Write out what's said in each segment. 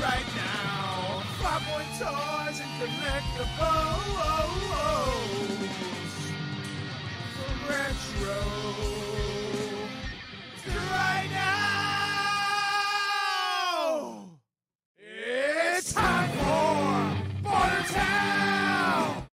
right now. Farpoint toys and collectibles. Retro. Right now. It's time for Bartertown.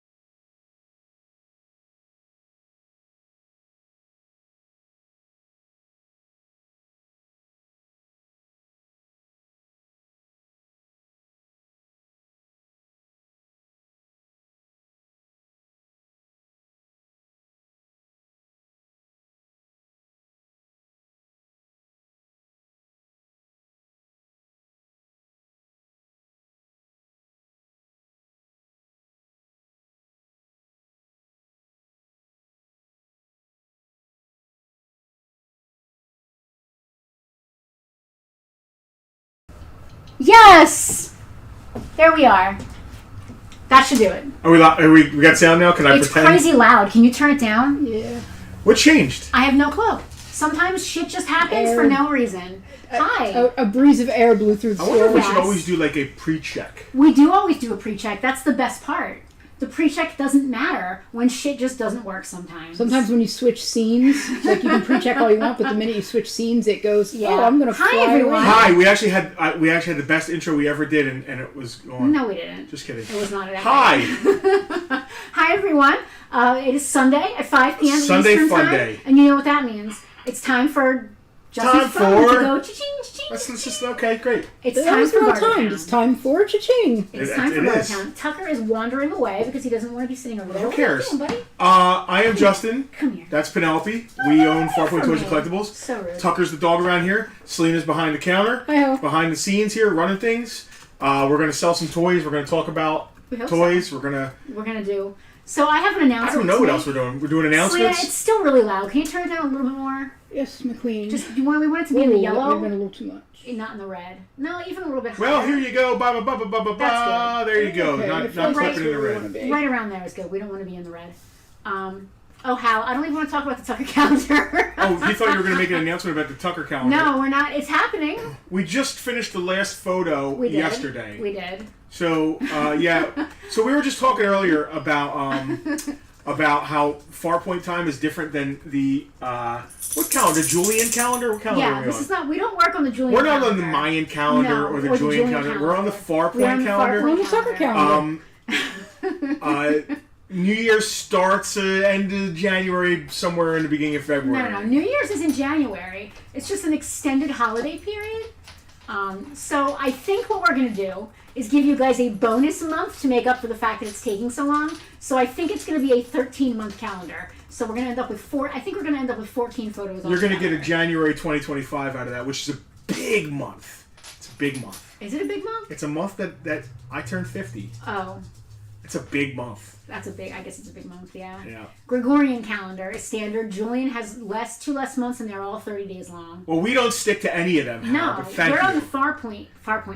Yes! There we are. That should do it. We got sound now? Can I It's pretend? crazy loud. Can you turn it down? Yeah. What changed? I have no clue. Sometimes shit just happens for no reason. Hi. A breeze of air blew through the I wonder if we floor. should Yes. always do like a pre-check. We do always do a pre-check. That's the best part. The pre-check doesn't matter when shit just doesn't work sometimes. Sometimes when you switch scenes, like you can pre-check all you want, but the minute you switch scenes, it goes, oh, I'm going to fly everyone. away. Hi, we actually had the best intro we ever did, and it was on. No, we didn't. Just kidding. It was not an Hi. Hi, everyone. It is Sunday at 5 p.m. Sunday Eastern fun time, day. and you know what that means. It's time for Justin's phone to go cha-ching, cha-ching, That's cha-ching. just okay. Great. It's That time was for well Bartertown. timed. It's time for cha-ching. It's It- time for it is. Bartertown. Tucker is wandering away because he doesn't want to be sitting over there. Who What are you cares? doing, buddy? I am Justin. Come here. That's Penelope. We own Farpoint for Toys me. and Collectibles. So rude. Tucker's the dog around here. Selena's behind the counter. Hi-ho. Behind the scenes here, running things. We're going to sell some toys. We're going to talk about We hope toys. so. We're going to... We're gonna do. So I have an announcement. I don't know what today. else we're doing. We're doing Selena, announcements. it's still really loud. Can you turn it down a little bit more? Yes, McQueen. Just we want it to be in the Ooh, yellow, that might have been a little too much. not in the red. No, even a little bit higher. Well, here you go. Ba ba ba ba ba ba. That's good. There you go. Okay, I Not feel like clipping that's in the where we red. wanna be. Right around there is good. We don't want to be in the red. Oh, Hal, I don't even want to talk about the Tucker calendar. Oh, you thought you were going to make an announcement about the Tucker calendar. No, we're not. It's happening. We just finished the last photo We did. yesterday. We did. So, yeah. So we were just talking earlier about how Farpoint time is different than the, what calendar? Julian calendar? What calendar Yeah, are we this on? is not. We don't work on the Julian. We're not on calendar. the Mayan calendar No, or the Julian calendar. We're on the We're Farpoint on the calendar. We're on the Tucker calendar. New Year's starts end of January, somewhere in the beginning of February. No. New Year's is in January. It's just an extended holiday period. So I think what we're going to do is give you guys a bonus month to make up for the fact that it's taking so long. So I think it's going to be a 13-month calendar. So we're going to end up with I think we're going to end up with 14 photos. You're going to get a altogether. January 2025 out of that, which is a big month. It's a big month. Is it a big month? It's a month that I turned 50. Oh, It's a big month. that's a big. I guess it's a big month. Yeah. Yeah. Gregorian calendar is standard. Julian has two less months, and they're all 30 days long. Well, we don't stick to any of them, Hal, No, but thank we're you. on the Farpoint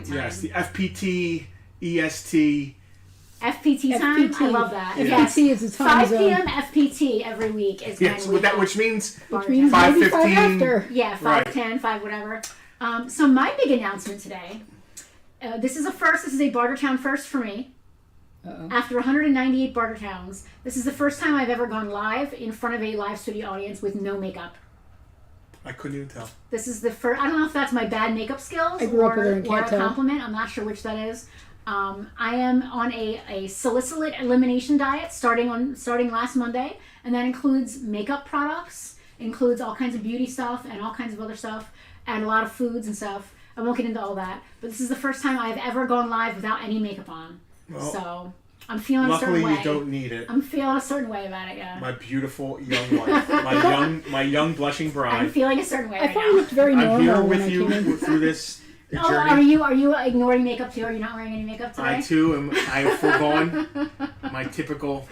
time. Yes, the FPT, EST. FPT time. FPT. I love that. FPT Yes. is the time 5 zone. p.m. FPT every week is Yes, when we have which means Which means Bartertown. 95 5:15. after. Yeah, 5, Right. 10, 5, whatever. So my big announcement today, this is a first. This is a Bartertown first for me. Uh-oh. After 198 Bartertowns, this is the first time I've ever gone live in front of a live studio audience with no makeup. I couldn't even tell. This is the first. I don't know if that's my bad makeup skills I grew up with her or and a can't tell. compliment. I'm not sure which that is. I am on a salicylate elimination diet starting last Monday, and that includes makeup products, includes all kinds of beauty stuff and all kinds of other stuff, and a lot of foods and stuff. I won't get into all that, but this is the first time I've ever gone live without any makeup on. Well, So I'm feeling a luckily, certain way. you don't need it. I'm feeling a certain way about it. Yeah. My beautiful young wife, my young blushing I'm bride. feeling a certain way I right thought you now. looked very normal I'm here when with I you came in. through this Oh, journey. are you ignoring makeup too? Are you not wearing any makeup today? I too am. I have foregone my typical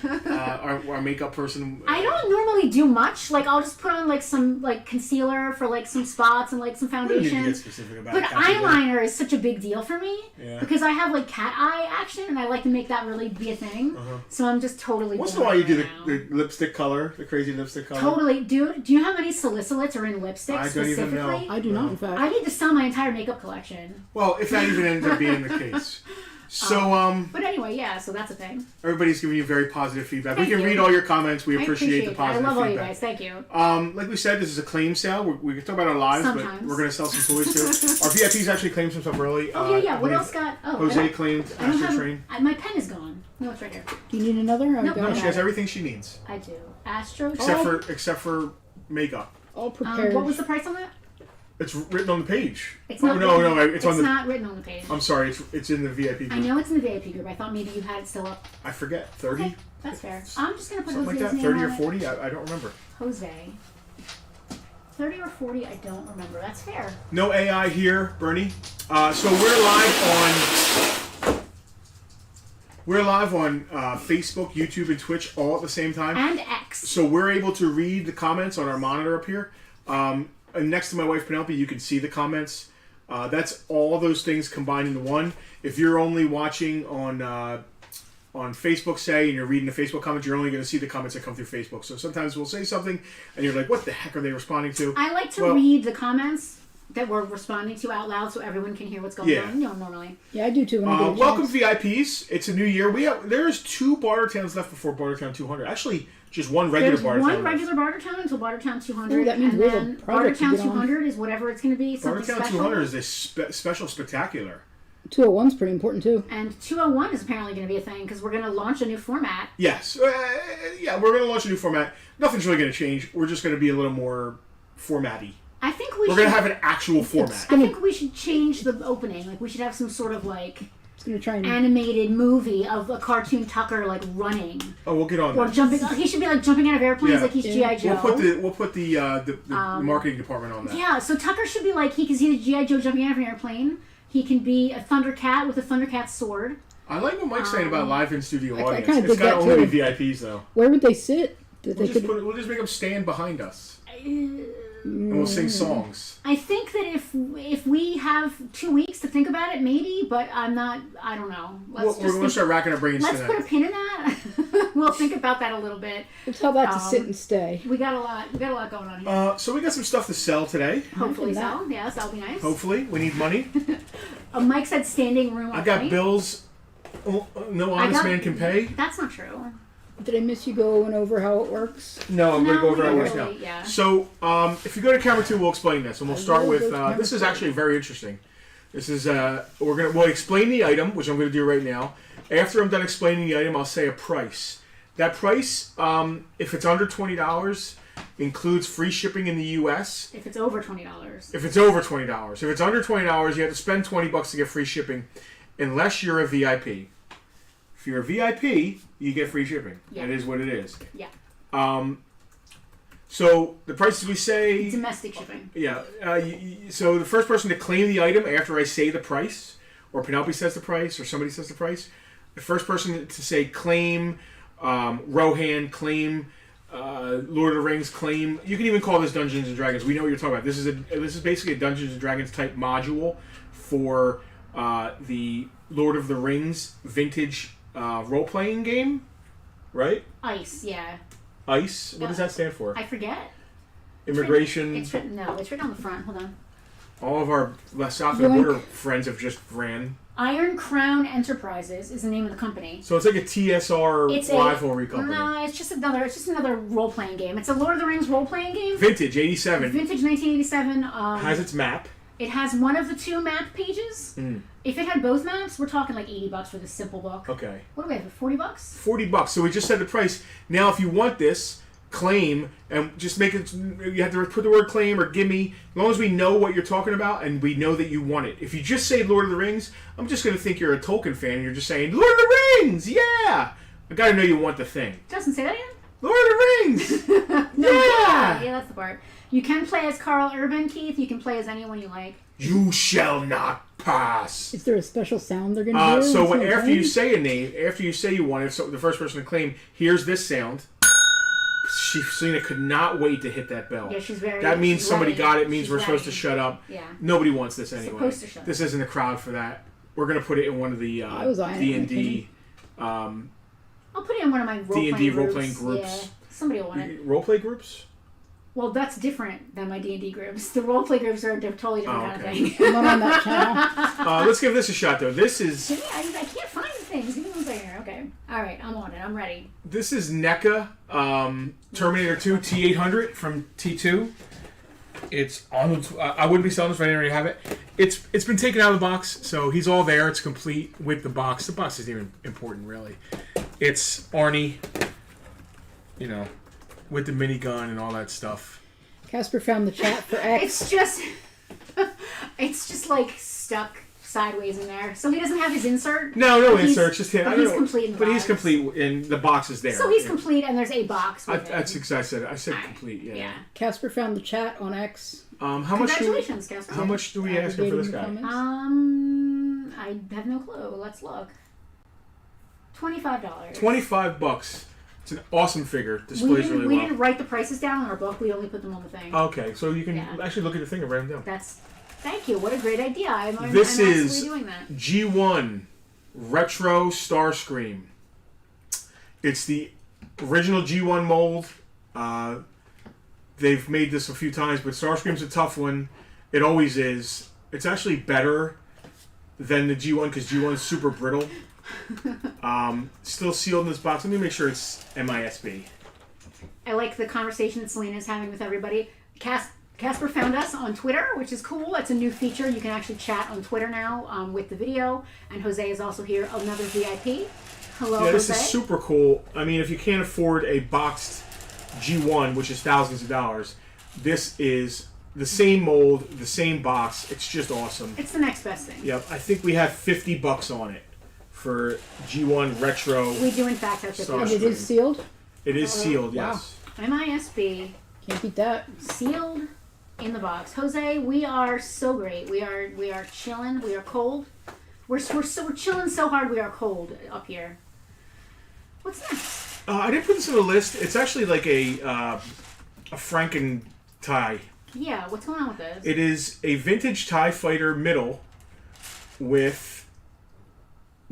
our makeup person. I don't normally do much. Like I'll just put on like some like concealer for like some spots and like some We don't need to foundation. get specific about But it. That's okay. eyeliner is such a big deal for me Yeah. because I have like cat eye action and I like to make that really be a thing. So I'm just totally. Once in a while, you do boring right now. the lipstick color, the crazy lipstick color. Totally, dude. Do you know how many salicylates are in lipstick I don't even know. specifically? I do not, in fact. I need to sell my entire makeup collection. Well, if that even ends up being the case. So, But anyway, yeah. So that's a thing. everybody's giving you very positive feedback. Thank we can you. read all your comments. We I appreciate the it. positive I love all you feedback. guys. Thank you. Like we said, this is a claim sale. We can talk about our lives, Sometimes. but we're going to sell some toys too. Our VIPs actually claimed some stuff early. Oh yeah. I What believe else got? Oh, Jose claimed I don't Astro have. Train. My pen is gone. No, it's right here. Do you need another? Or Nope. go No, She ahead? has everything she needs, I do. Astro. except for makeup. All prepared. What was the price on that? It's written on the page. It's Oh not. no, written, no, it's on the. not written on the page. I'm sorry, it's in the VIP group. I know it's in the VIP group. I thought maybe you had it still up. I forget. 30, Okay, that's fair. I'm just gonna put something like Jose's that. name 30 or on it. 40. I don't remember. Jose. 30 or 40, I don't remember. That's fair. No AI here, Bernie. So we're live on Facebook, YouTube, and Twitch all at the same time. And X. So we're able to read the comments on our monitor up here. And next to my wife Penelope, you can see the comments. That's all those things combined into one. If you're only watching on Facebook, say, and you're reading the Facebook comments, you're only going to see the comments that come through Facebook. So sometimes we'll say something, and you're like, "What the heck are they responding to?" I like to read the comments that we're responding to out loud so everyone can hear what's going on. You know, normally. Yeah, I do too. When I get a Welcome chance. VIPs. It's a new year. There's 2 Bartertowns left before Bartertown 200. Actually, just one regular There's Bartertown. one left. regular Bartertown until Bartertown 200. Ooh, that means and we have a then project to Bartertown get on. 200 is whatever it's going to be. Something Bartertown special. 200 is a special spectacular. 201's pretty important too. And 201 is apparently going to be a thing because we're going to launch a new format. Yes. Yeah, we're going to launch a new format. Nothing's really going to change. We're just going to be a little more formatty. I think We're going to have an actual format. I think we should change the opening. Like we should have some sort of like It's gonna try and animated movie of a cartoon Tucker like running Oh, we'll get on or that. jumping. He should be like jumping out of airplanes Yeah. like he's GI Joe. We'll put the marketing department on that. Yeah, so Tucker should be like because he's GI Joe jumping out of an airplane. He can be a Thundercat with a Thundercat sword. I like what Mike's saying about live in studio I audience. kinda It's dig got to that only too. be VIPs though. where would they sit? That We'll they just, could. we'll just make them stand behind us, and we'll sing songs. I think that if we have 2 weeks to think about it, maybe, but I'm not. I don't know. We're going to start racking our brains Let's tonight. put a pin in that. We'll think about that a little bit. We'll tell that to sit and stay. We got a lot. We got a lot going on here. So we got some stuff to sell today. Hopefully that. so. Yes, that'll be nice. Hopefully, we need money. Mike said standing room. I got only. bills. No honest man can pay. That's not true. Did I miss you going over how it works? No, I'm going to go over we that don't list now. really, yeah. So, if you go to camera 2, we'll explain this, and we'll start will with. go to camera This is 2. actually very interesting. This is we'll explain the item, which I'm going to do right now. After I'm done explaining the item, I'll say a price. That price, if it's under $20, includes free shipping in the U.S. If it's over $20. If it's over $20, if it's under $20, you have to spend $20 to get free shipping, unless you're a VIP. If you're a VIP, you get free shipping. Yeah. That is what it is. Yeah. So the prices we say. Domestic shipping. Yeah. So the first person to claim the item after I say the price, or Penelope says the price, or somebody says the price, the first person to say claim, Rohan, claim, Lord of the Rings, claim. You can even call this Dungeons and Dragons. We know what you're talking about. This is basically a Dungeons and Dragons type module for the Lord of the Rings vintage role playing game, right? ICE, yeah. ICE. What does that stand for? I forget. Immigration. It's written on the front. Hold on. All of our south of the border friends have just ran. Iron Crown Enterprises is the name of the company. So it's like a TSR It's rivalry company. No, it's just another role playing game. It's a Lord of the Rings role playing game. Vintage, 87. Vintage 1987. Has its map. It has one of the 2 map pages. If it had both maps, we're talking like $80 for this simple book. Okay. What do we have? $40? $40. So we just said the price. Now, if you want this, claim, and just make it, you have to put the word claim or gimme, as long as we know what you're talking about and we know that you want it. If you just say Lord of the Rings, I'm just going to think you're a Tolkien fan and you're just saying, Lord of the Rings! Yeah! I got to know you want the thing. Doesn't say that again? Lord of the Rings! No, Yeah! yeah, that's the part. You can play as Carl Urban, Keith. You can play as anyone you like. You shall not pass. Is there a special sound they're going to do? So after you say a name, after you say you want it, so the first person to claim hears this sound. Selena could not wait to hit that bell. Yeah, she's very. That means somebody ready. got it. Means She's we're ready. supposed to shut up. Yeah. Nobody wants this anyway. Supposed to shut this isn't a crowd for that. We're gonna put it in one of the I was eyeing it, D&D. I'll put it in one of my D&D role-playing role-playing groups. groups. Yeah, somebody will want it. Roleplay groups. Well, that's different than my D&D groups. The roleplay groups are a totally different kind of thing. I'm not on that channel. Let's give this a shot though. This is. I can't find the things. Give me 1 second here. Okay. All right, I'm on it. I'm ready. This is NECA Terminator 2 T800 from T2. It's on. I wouldn't be selling this if I didn't already have it. It's been taken out of the box, so he's all there. It's complete with the box. The box isn't even important, really. It's Arnie, with the minigun and all that stuff. Casper found the chat for X. It's just like stuck sideways in there. So he doesn't have his insert. No insert. Just him. But he's complete in the But box. he's complete, and the box is there. So he's complete, and there's a box with That's it. exactly. I said complete. Yeah. Yeah. Casper found the chat on X. How much? Congratulations, Casper. How much do we ask him for this guy? I have no clue. Let's look. $25. $25. It's an awesome figure. Displays really we well. didn't write the prices down in our book. We only put them on the thing. Okay, so you can Yeah. actually look at the thing and write them down. Thank you. What a great idea. I'm This absolutely is doing that. G1 Retro Starscream. It's the original G1 mold. They've made this a few times, but Starscream's a tough one. It always is. It's actually better than the G1 because G1 is super brittle. Still sealed in this box. Let me make sure it's MISB. I like the conversation that Selena's having with everybody. Casper found us on Twitter, which is cool. It's a new feature. You can actually chat on Twitter now with the video. And Jose is also here, another VIP. Hello, Yeah, this Jose. is super cool. I mean, if you can't afford a boxed G1, which is thousands of dollars, this is the same mold, the same box. It's just awesome. It's the next best thing. Yep, I think we have $50 on it for G1 Retro. We do, in fact, have Star And $50. it is sealed. It is sealed, wow. yes. MISB, Can't beat that. sealed in the box. Jose, we are so great. We are chilling. We are cold. We're chilling so hard. We are cold up here. What's next? I didn't put this on the list. It's actually like a Franken tie. Yeah, what's going on with this? It is a vintage TIE Fighter middle with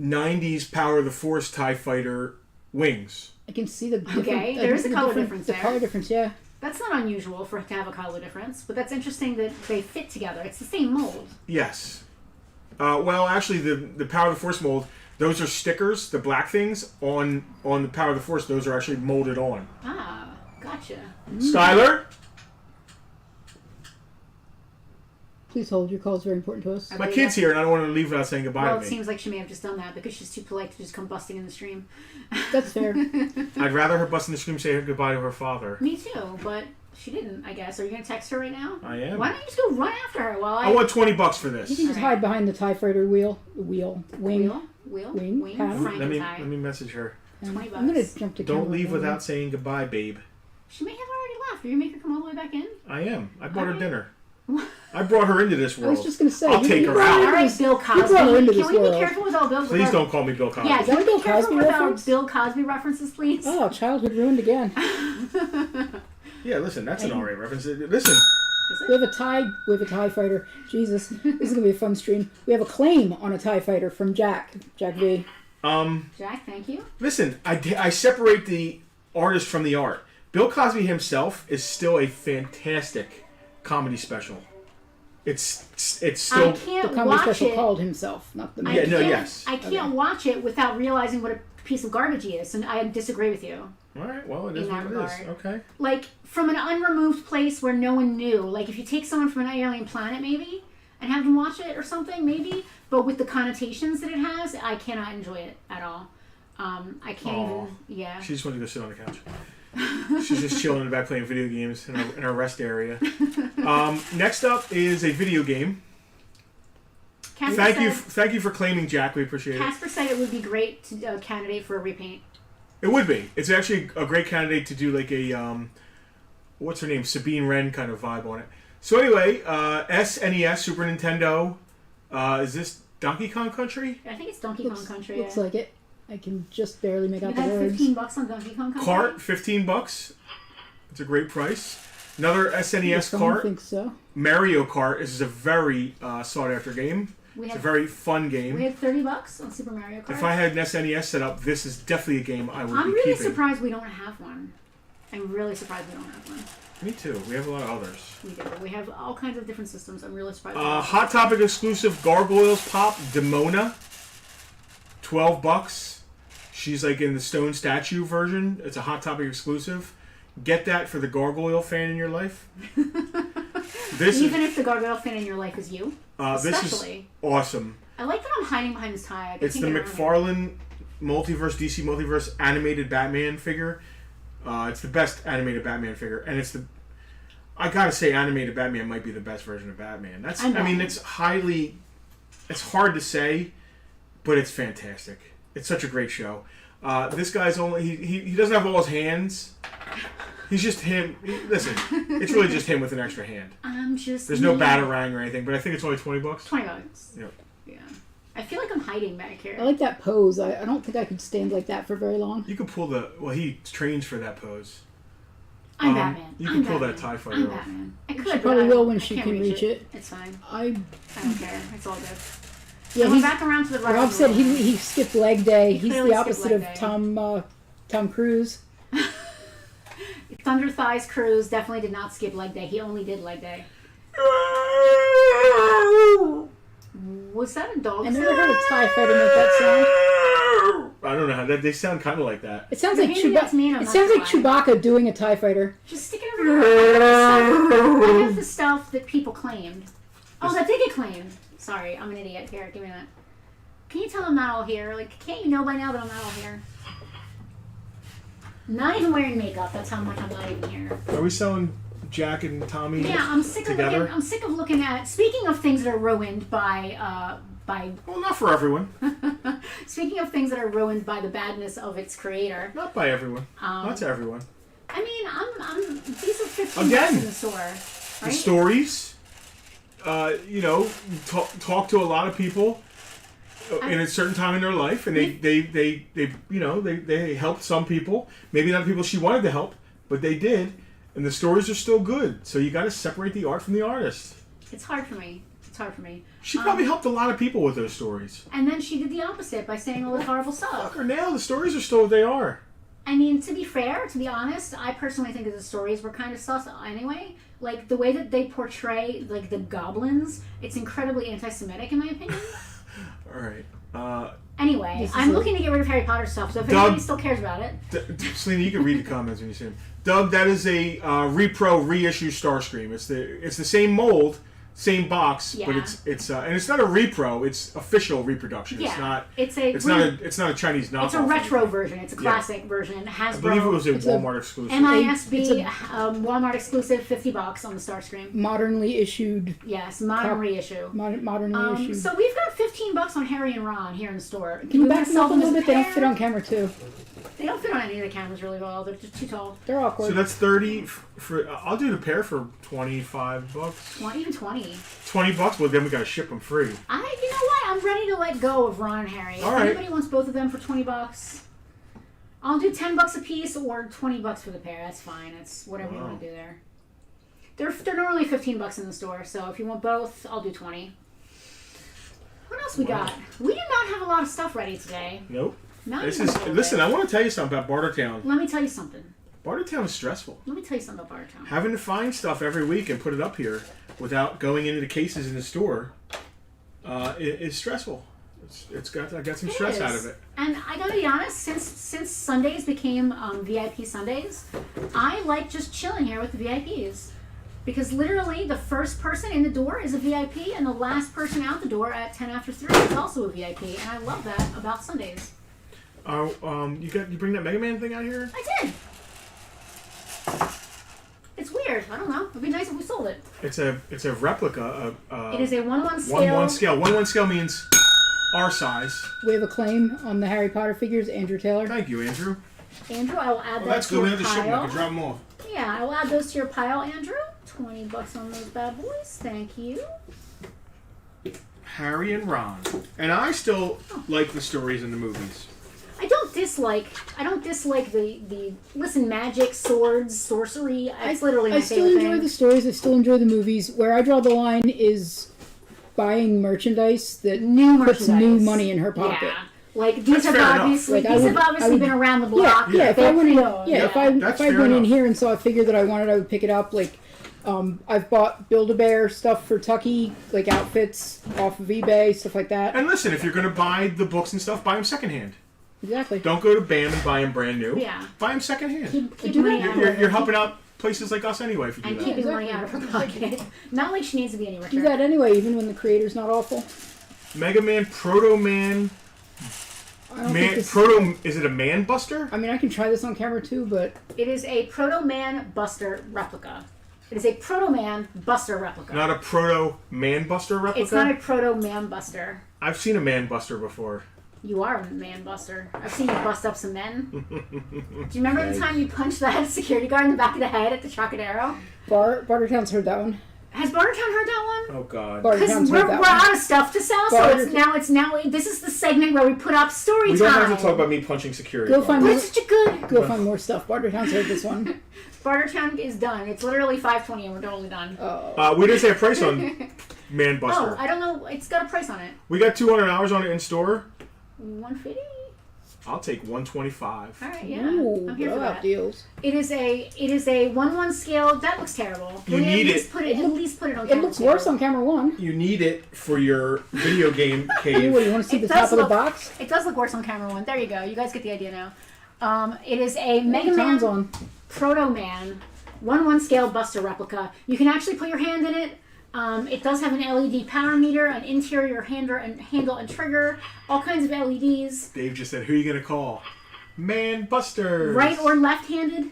90s Power of the Force TIE Fighter wings. I can see the different, Okay, there is a color difference The there. color difference, yeah. That's not unusual to have a color difference, but that's interesting that they fit together. It's the same mold. Yes. Well, actually, the Power of the Force mold, those are stickers, the black things, on the Power of the Force. Those are actually molded on. Ah, gotcha. Skylar? Please hold. Your call is very important to us. My kid's here, and I don't want to leave without saying goodbye Well, to it me. seems like she may have just done that because she's too polite to just come busting in the stream. That's fair. I'd rather her bust in the scream say her goodbye to her father. Me too, but she didn't, I guess. Are you going to text her right now? I am. Why don't you just go run after her while I want $20 for You this. can just hide behind the TIE Fighter wing. Wing, panel. Let me Frankenstein. message her. And $20. I'm going to jump to Don't camera leave mode. without saying goodbye, babe. She may have already left. Are you make her come all the way back in? I am. I bought her Okay. dinner. I brought her into this I world. was just going to say. I'll take her out. All right, Bill Cosby. brought her into Can this we be world. careful with all Bill? Please don't call me Bill Cosby. Yeah, Is that can a we Bill be careful Cosby with reference? our Bill Cosby references, please? Oh, childhood ruined again. Yeah, listen, that's an alright reference. Listen, We have a TIE Fighter. Jesus, this is gonna be a fun stream. We have a claim on a TIE Fighter from Jack V. Jack, thank you. listen. I separate the artist from the art. Bill Cosby himself is still a fantastic comedy special. It's I still. The can't comedy watch special it. called himself, not the I Yeah, man. no, can't- yes. I can't watch it without realizing what a piece of garbage he is, and I disagree with you. All right, well, it is In what that it is. regard. Okay. Like, from an unremoved place where no one knew. Like, if you take someone from an alien planet, maybe, and have them watch it or something, maybe, but with the connotations that it has, I cannot enjoy it at all. I can't Aw. even, yeah. She just wanted to go sit on the couch. She's just chilling in the back playing video games in our rest area. Next up is a video game. Casper Thank you for claiming, Jack. We appreciate it. Casper said it would be great to candidate for a repaint. It would be. It's actually a great candidate to do like what's her name? Sabine Wren kind of vibe on it. So anyway, SNES, Super Nintendo. Is this Donkey Kong Country? I think it's Donkey Kong Country. Looks like it. I can just barely make out You the had words. $15 on Donkey Kong Country. Cart, $15. It's a great price. Another SNES Someone cart. thinks so. Mario Kart. This is a very sought after game. It's a very fun We game. had $30 on Super Mario Kart. If I had an SNES set up, this is definitely a game I would I'm be really keeping. surprised we don't have one. I'm really surprised we don't have one. Me too. We have a lot of others. We do. We have all kinds of different systems. I'm really surprised. Hot Topic exclusive Gargoyles Pop Demona. $12. She's like in the stone statue version. It's a Hot Topic exclusive. Get that for the Gargoyle fan in your life. Even if the Gargoyle fan in your life is you. This is Especially. awesome. I like that I'm hiding behind this tie. It's the McFarlane Multiverse, DC Multiverse animated Batman figure. It's the best animated Batman figure, and it's the. I gotta say, animated Batman might be the best version of Batman. That's. I mean, it's highly. It's hard to say, but it's fantastic. It's such a great show. This guy's only. He doesn't have all his hands. He's just him. Listen, it's really just him with an extra hand. I'm just. There's no Batarang or anything, but I think it's only $20. $20. Yep. Yeah. I feel like I'm hiding back here. I like that pose. I don't think I could stand like that for very long. You could pull the. Well, he trains for that pose. I'm Batman. You can pull that TIE fighter I'm off. Batman. I could, She but probably I will when I she can't can reach it. It's fine. I don't care. It's all good. Yeah, Going back around to the right. Rob said he skipped leg day. He's clearly the opposite of skipped leg day. Tom Cruise. Thunder Thighs Cruise definitely did not skip leg day. He only did leg day. Was that a dog? I never heard a TIE fighter make that sound. I don't know how that. They sound kind of like that. It sounds Maybe like that's me and Chewbacca. I'm It not sounds like flying. Chewbacca doing a TIE fighter. Just stick it over here. I have the stuff that people claimed. Oh, that did get claimed. Sorry, I'm an idiot. Here, give me that. Can you tell I'm not all here? Like, can't you know by now that I'm not all here? Not even wearing makeup. That's how much I'm not even here. Are we selling Jack and Tommy Yeah, I'm sick of together? looking. I'm sick of looking at. Speaking of things that are ruined by. Well, not for everyone. Speaking of things that are ruined by the badness of its creator. Not by everyone. Not to everyone. I mean, I'm. These are 15 Again, bucks in the store. Right? The stories. Talk to a lot of people in a certain time in their life, and they helped some people. Maybe not the people she wanted to help, but they did, and the stories are still good. So you got to separate the art from the artist. It's hard for me. She probably helped a lot of people with those stories. And then she did the opposite by saying all this horrible stuff. Fuck her now. The stories are still what they are. I mean, to be fair, to be honest, I personally think that the stories were kind of sus anyway. Like, the way that they portray, like, the goblins, it's incredibly anti-Semitic, in my opinion. All right. Anyway, I'm looking to get rid of Harry Potter stuff, so if anybody still cares about it. Selena, you can read the comments when you see them. Doug, that is a repro reissue Starscream. It's the same mold, same box, but it's and it's not a repro. It's official reproduction. Yeah, it's not a Chinese knockoff. It's a retro version. It's a classic version. Hasbro. I believe it was a Walmart exclusive. MISB Walmart exclusive, $50 on the Starscream. Modernly issued. Yes, modern reissue. Modernly issued. So we've got $15 on Harry and Ron here in the store. Can you back them up a little bit? They don't fit on camera too. They don't fit on any of the cameras really well. They're just too tall. They're awkward. So that's 30 for. I'll do the pair for $25. Even 20. $20. Well, then we gotta ship them free. You know what? I'm ready to let go of Ron and Harry. All if right. anybody wants both of them for $20, I'll do $10 a piece or $20 for the pair. That's fine. It's whatever you want to do there. They're normally $15 in the store, so if you want both, I'll do 20. What else we got? We did not have a lot of stuff ready today. Nope. Listen, I want to tell you something about Bartertown. Let me tell you something. Bartertown is stressful. Let me tell you something about Bartertown. Having to find stuff every week and put it up here without going into the cases in the store is stressful. I got some stress out of it. And I gotta be honest, since Sundays became VIP Sundays, I like just chilling here with the VIPs. Because literally the first person in the door is a VIP and the last person out the door at 10 after 3 is also a VIP. And I love that about Sundays. You bring that Mega Man thing out here? I did. It's weird. I don't know. It'd be nice if we sold it. It's a replica. It is a 1/1 scale. 1/1 scale. 1/1 scale means our size. We have a claim on the Harry Potter figures. Andrew Taylor. Thank you, Andrew. Andrew, I will add that That's to good. We your have to ship them. I pile. can drop them off. Yeah, I will add those to your pile, Andrew. $20 on those bad boys. Thank you. Harry and Ron. And I still like the stories in the movies. I don't dislike the listen, magic, swords, sorcery. It's literally my I still favorite enjoy thing. the stories. I still enjoy the movies. Where I draw the line is buying merchandise that New puts merchandise. new money in her pocket. Yeah. Like these That's have fair enough. obviously Like, I would- been around the block. Yeah, if I went in, if I that's went fair in enough. here and saw a figure that I wanted, I would pick it up. Like, I've bought Build-A-Bear stuff for Tucky, like outfits off of eBay, stuff like that. And listen, if you're going to buy the books and stuff, buy them secondhand. Exactly. Don't go to BAM and buy them brand new. Yeah. Buy them secondhand. Keep Do money that. out You're, of her you're helping out places like us anyway if you do and that. keeping money out of her pocket. Not like she needs to be anywhere. Do that anyway, even when the creator's not awful. Mega Man, Proto Man, I don't think this, Proto. Is it a Man Buster? I mean, I can try this on camera too, but It is a Proto Man Buster replica. It is a Proto Man Buster replica. Not a Proto Man Buster replica. It's not a Proto Man Buster. I've seen a Man Buster before. You are a man buster. I've seen you bust up some men. Do you remember the time you punched that security guard in the back of the head at the Trocadero? Bartertown's heard that one. Has Bartertown heard that one? Oh God. Because Bartertown's we're heard that one. out of stuff to sell, so Barter- it's now. This is the segment where we put up story We time. don't have to talk about me punching security. Go find But more. it's such a good. Go find more stuff. Bartertown's heard this one. Bartertown is done. It's literally 5:20 and we're totally done. We didn't say a price on Man Buster. Oh, I don't know. It's got a price on it. We got $200 on it in store. 150. I'll take 125. All right, yeah. Ooh, I'm here for blowout that. deals. It is a 1/1 scale. That looks terrible. You Can we need at least it. Put it. At least put it on. It camera looks too? worse on camera one. You need it for your video game What, cave. you want to see It the does top of the look- box? It does look worse on camera one. There you go. You guys get the idea now. It is a Mega Town's Man on. Proto Man 1/1 scale Buster replica. You can actually put your hand in it. It does have an LED power meter, an interior handle and trigger, all kinds of LEDs. Dave just said, "Who are you gonna call?" Man Busters. Right or left-handed.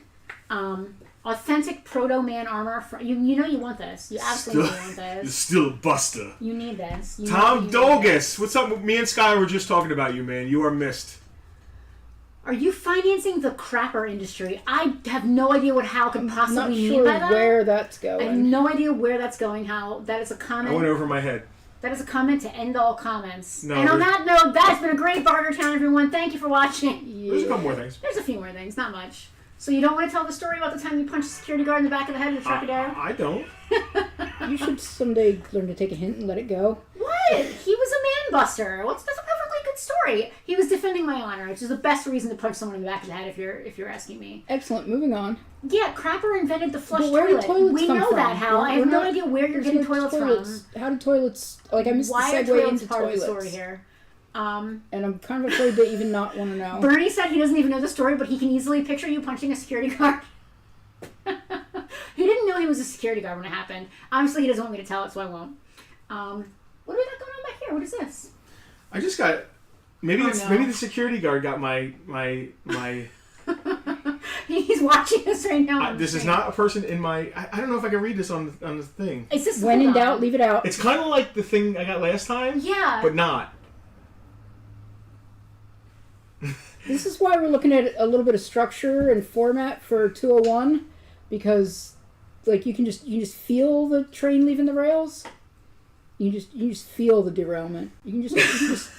Authentic Proto Man armor. You know you want this. You absolutely want You're this. still a Buster. You need this. Tom need Dolgus. What's up? Me and Sky were just talking about you, man. You are missed. Are you financing the crapper industry? I have no idea what Hal could Not possibly mean sure by that. where that's I have going. no idea where that's going, Hal. That is a I comment. went over my head. That is a comment to end all comments. No, and on there's- that note, that has been a great Bartertown, everyone. Thank you for watching. There's a couple more things. There's a few more things, not much. So you don't want to tell the story about the time you punched a security guard in the back of the head at the Trocadero? I don't. You should someday learn to take a hint and let it go. What? He was a man buster. That's a perfectly good story. He was defending my honor, which is the best reason to punch someone in the back of the head if you're asking me. Excellent. Moving on. Yeah, Crapper invented the flush But where toilet. do toilets We come know from? that, Hal. I have We're no not- idea where you're There's getting no toilets from. How do toilets? Like I missed Why the are segue toilets into part toilets, of the story here? and I'm kind of afraid to even not want to know. Bernie said he doesn't even know the story, but he can easily picture you punching a security guard. He didn't know he was a security guard when it happened. Obviously, he doesn't want me to tell it, so I won't. What do we got going on back here? What is this? I just got. Maybe Oh, it's no. maybe the security guard got my. He's watching us right now. This is not a person in my. I don't know if I can read this on the thing. Is this When in hold on. doubt, leave it out. It's kind of like the thing I got last time, Yeah. but not. This is why we're looking at a little bit of structure and format for 201, because like you can just feel the train leaving the rails. You just feel the derailment. You can just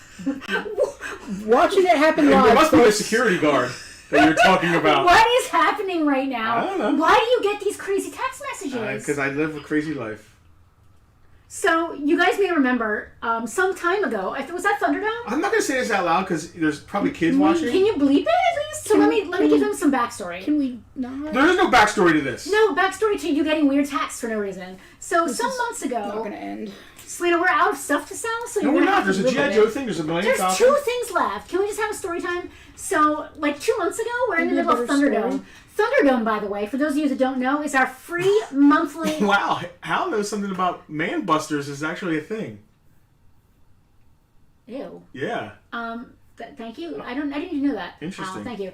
watching it happen live. There must be a folks. security guard that you're talking about. What is happening right now? I don't know. Why do you get these crazy text messages? Because I live a crazy life. So you guys may remember some time ago. Was that Thunderdome? I'm not gonna say this out loud because there's probably kids Can watching. you bleep it at least? So Can let we- me can give we- them some backstory. Can we not? There is no backstory to this. No backstory to you getting weird texts for no reason. So This some is months Not ago, gonna end. Selena, we're out of stuff to sell. So No, you're we're gonna not. have There's to a live G.I. with Joe it. thing. There's a million There's copies. 2 things left. Can we just have a story time? So, like 2 months ago, we're in the Maybe a middle of better Thunderdome. story. Thunderdome, by the way, for those of you that don't know, is our free monthly. Wow, Hal knows something about Man Busters is actually a thing. Ew. Yeah. Thank you. I didn't even know that. Interesting. Thank you.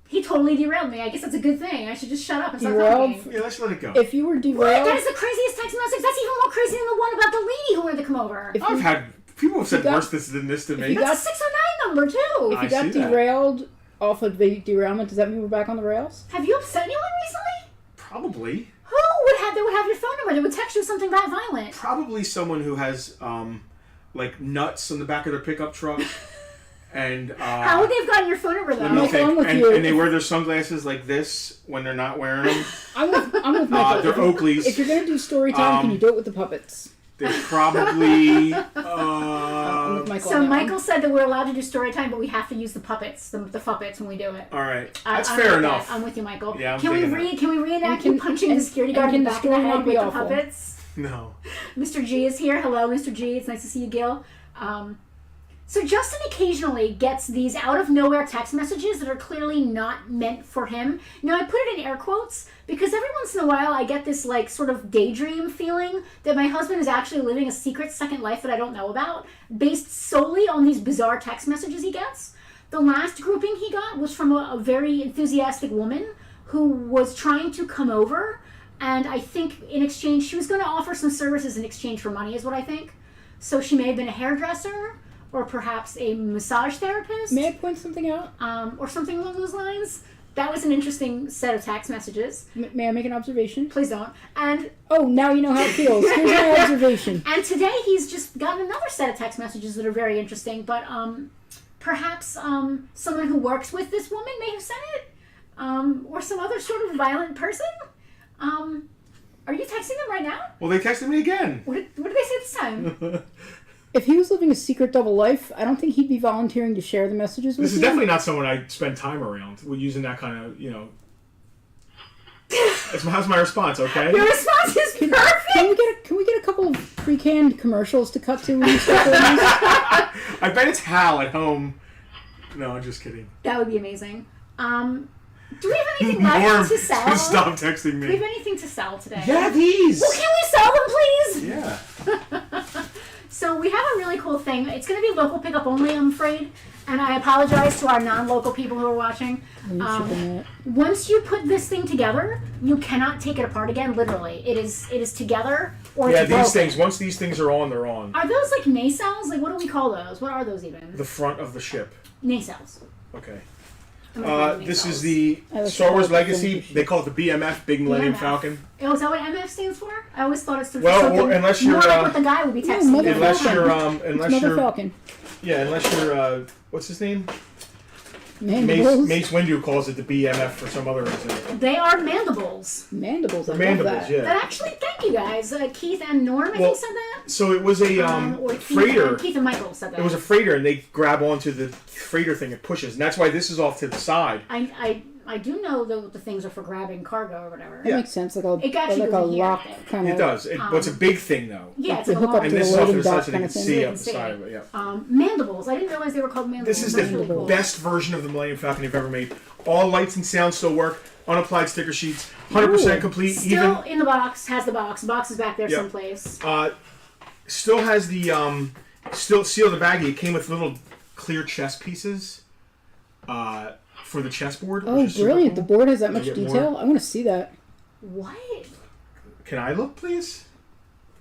He totally derailed me. I guess that's a good thing. I should just shut up and stop Derailed? talking. Yeah, let's let it go. If you were What? derailed, That is the craziest text message. That's even more crazy than the one about the lady who wanted to come over. if I've you, had people have said got- worse than this to me. you got- That's a 609 number too. if I you got see that. derailed off of the derailment, does that mean we're back on the rails? Have you upset anyone recently? Probably. Who would have your phone number? They would text you something that violent. Probably someone who has like nuts on the back of their pickup truck. And how would they have gotten your phone number though? And they wear their sunglasses like this when they're not wearing them. I'm with Michael. They're Oakleys. If you're gonna do story time, can you do it with the puppets? They're probably. I'm with Michael So Michael said that we're allowed to do story time, but we have to use the puppets, the puppets when we do it. All right, that's fair enough. I'm with you, Michael. Yeah, Can we reenact you punching the security guard in the back of the head with the puppets? No. Mr. G is here. Hello, Mr. G. It's nice to see you, Gil. So Justin occasionally gets these out-of-nowhere text messages that are clearly not meant for him. You know, I put it in air quotes because every once in a while I get this, like, sort of daydream feeling that my husband is actually living a secret second life that I don't know about, based solely on these bizarre text messages he gets. The last grouping he got was from a very enthusiastic woman who was trying to come over, and I think in exchange, she was going to offer some services in exchange for money, is what I think. So she may have been a hairdresser, or perhaps a massage therapist. May I point something out? Or something along those lines. That was an interesting set of text messages. May I make an observation? Please don't. And now you know how it feels. Here's my observation. And today he's just gotten another set of text messages that are very interesting, but perhaps someone who works with this woman may have sent it, or some other sort of violent person. Are you texting them right now? Well, they texted me again. What did they say this time? If he was living a secret double life, I don't think he'd be volunteering to share the messages with you. This is definitely not someone I spend time around. We're using that kind of, you know. How's my response, okay? Your response is perfect! Can we get a couple of pre-canned commercials to cut to when you start doing this? I bet it's Hal at home. No, I'm just kidding. That would be amazing. Do we have anything left to sell? Stop texting me. Do we have anything to sell today? Yeah, these! Well, can we sell them, please? Yeah. So we have a really cool thing. It's going to be local pickup only, I'm afraid. And I apologize to our non-local people who are watching. Once you put this thing together, you cannot take it apart again, literally. It is together or it's broken. These things, once these things are on, they're on. Are those like nacelles? Like, what do we call those? What are those even? The front of the ship. Nacelles. Okay. Nacelles. This is the Star Wars Legacy. They call it the BMF, Big Millennium Falcon. Oh, is that what MF stands for? I always thought it stood for well, something unless you're, more like what the guy would be texting. Unless you're Falcon. Yeah, unless you're what's his name? Mandibles. Mace Windu calls it the BMF for some other reason. They are mandibles. Mandibles. I mandibles, love that. yeah. That actually, thank you guys. Keith and Norm, I think, said that. So it was a freighter. Keith and Michael said that. It was a freighter, and they grab onto the freighter thing it pushes, and that's why this is off to the side. I do know the things are for grabbing cargo or whatever. That makes sense. Like a lock kind of. It does. It's a big thing, though. Yeah, it's like a hook up and to this the is off to loading the side dock so they kind can of thing. see up the side of it. Yeah. Mandibles. I didn't realize they were called mandibles. This is the really cool. best version of the Millennium Falcon you've ever made. All lights and sounds still work. Unapplied sticker sheets. 100% complete. Still in the box. Has the box. Box is back there someplace. Still has the still sealed the baggie. It came with little clear chess pieces. For the chessboard. Oh, brilliant! Cool. The board has that much detail. I want to see that. What? Can I look, please?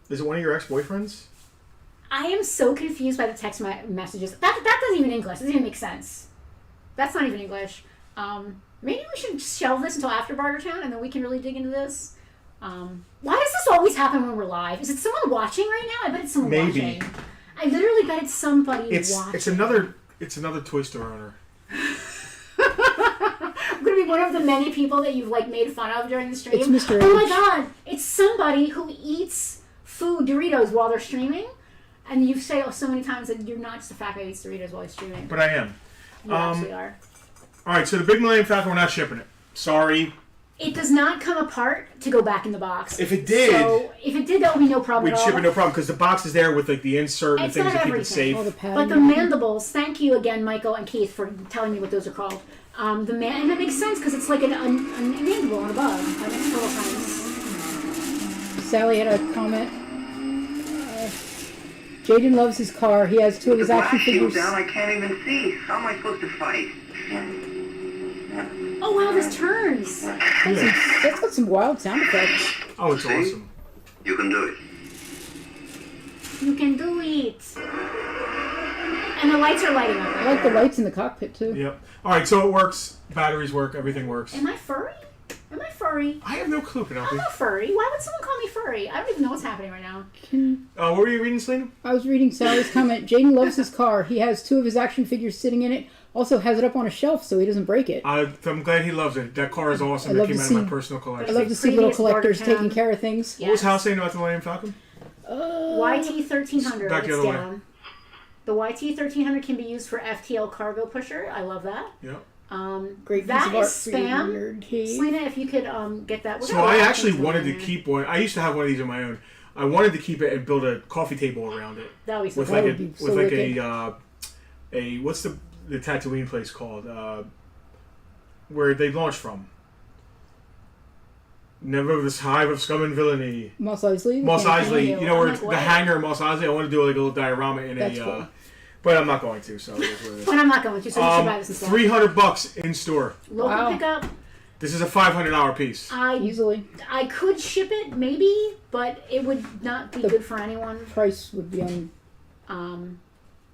Is it one of your ex-boyfriends? I am so confused by the text messages. That doesn't even English. It doesn't even make sense. That's not even English. Maybe we should shelve this until after Bartertown, and then we can really dig into this. Why does this always happen when we're live? Is it someone watching right now? I bet it's someone watching. I literally bet it's somebody watching. It's another Toy Store owner. I'm gonna be one of the many people that you've made fun of during the stream. It's Mr. H. Oh my god! It's somebody who eats food, Doritos, while they're streaming, and you say so many times that you're not just a fat guy who eats Doritos while he's streaming. But I am. You actually are. All right, so the Big Millennium Falcon, we're not shipping it. Sorry. It does not come apart to go back in the box. If it did, that would be no problem we'd at all. ship it no problem because the box is there with the insert and things to keep it safe. But the mandibles, thank you again, Michael and Keith, for telling me what those are called. And that makes sense because it's like a mandible on a bug. That makes total sense. Sally had a comment. Jaden loves his car. He has two of his action figures. Down, I can't even see. How am I supposed to fight? Oh wow, this turns. That's got some wild sound effects. Oh, it's awesome. You can do it. You can do it. And the lights are lighting up. I like the lights in the cockpit too. Yep. All right, so it works. Batteries work. Everything works. Am I furry? Am I furry? I have no clue, Penelope. I'm not furry. Why would someone call me furry? I don't even know what's happening right now. What were you reading, Selena? I was reading Sally's comment. Jaden loves his car. He has 2 of his action figures sitting in it. Also has it up on a shelf so he doesn't break it. I'm glad he loves it. That car is awesome. I It love came to out of my see- personal I collection. love to see little Previous collectors Bartertown. taking care of things. What was Hal saying about the Millennium Falcon? YT1300. Back the It's other way. down. The YT1300 can be used for FTL cargo pusher. I love that. Yep. Great piece That of art is for your spam. nerd cave. Selena, if you could get that. So I actually wanted to keep one. I used to have one of these on my own. I wanted to keep it and build a coffee table around it That would be so with cool. like would a be so with like wicked. a what's the Tatooine place called? Where they launched from? Never this hive of scum and villainy. Mos Eisley. Mos Eisley. you. You know where I'm it's like, the what? hangar of Mos Eisley. I want to do like a little diorama in That's a. cool. But I'm not going to. So it is what it is. But I'm not going to, so you should buy this instead. $300 in store. Local Wow. pickup. This is a $500 piece. Easily. I could ship it, maybe, but it would not be good for anyone. Price would be on.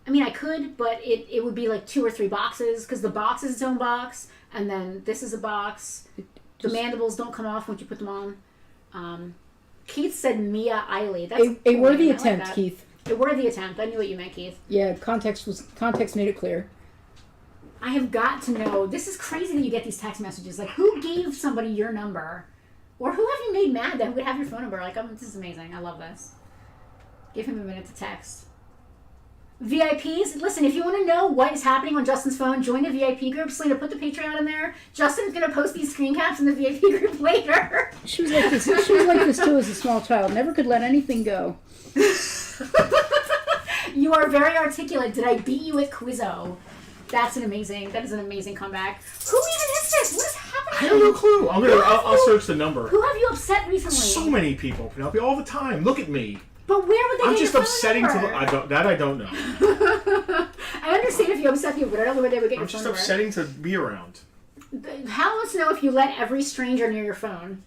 I mean, I could, but it would be like 2 or 3 boxes, because the box is its own box, and then this is a box. The mandibles don't come off once you put them on. Keith said Mia Eiley. That's A worthy I like attempt, that. Keith. A worthy attempt. I knew what you meant, Keith. Yeah, context made it clear. I have got to know. This is crazy that you get these text messages. Like, who gave somebody your number? Or who have you made mad that would have your phone number? Like, this is amazing. I love this. Give him a minute to text. VIPs, listen, if you want to know what is happening on Justin's phone, join the VIP group. Selena, put the Patreon in there. Justin's going to post these screen caps in the VIP group later. She was like this. She was like this too as a small child. Never could let anything go. You are very articulate. Did I beat you at Quizzo? That is an amazing comeback. Who even is this? What is happening? I have no clue. I'll search the number. Who have you upset recently? So many people, Penelope, all the time. Look at me. But where would they I'm get just your phone upsetting to number? look. I don't know. I understand if you upset people, but I don't know where they would get I'm your just phone number. upsetting to be around. How wants to know if you let every stranger near your phone?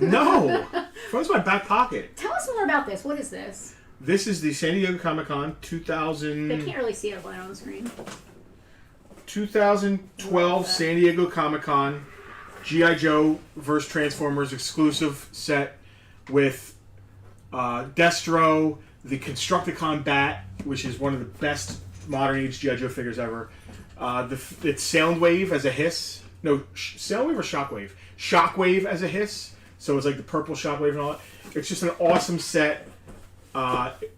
No. Phone's in my back pocket. Tell us more about this. What is this? This is the San Diego Comic-Con They 2000, can't really see it on the screen. 2012 San Diego Comic-Con G.I. Joe vs. Transformers exclusive set with Destro, the Constructicon Bat, which is one of the best modern age G.I. Joe figures ever. It's Soundwave as a hiss. No, Soundwave or Shockwave? Shockwave as a hiss. So it's like the purple Shockwave and all that. It's just an awesome set.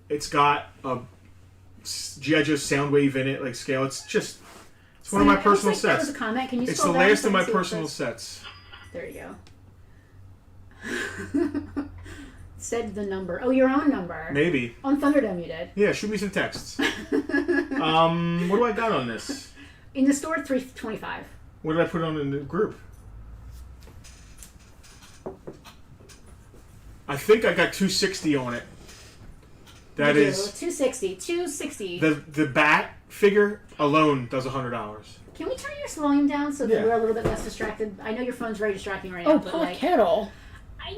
It's got a G.I. Joe Soundwave in it, like scale. It's one of my personal There sets. was a comment. Can you It's scroll the down last so of I my can see what personal it says? sets. There you go. Said the number. Oh, your own number. Maybe. On Thunderdome you did. Yeah, shoot me some texts. What do I got on this? In the store, $325. What did I put on in the group? I think I got 260 on it. That You do. is $260. the bat figure alone does $100. Can we turn your volume down so that Yeah. we're a little bit less distracted? I know your phone's very distracting right now. Oh, but pot like, kettle.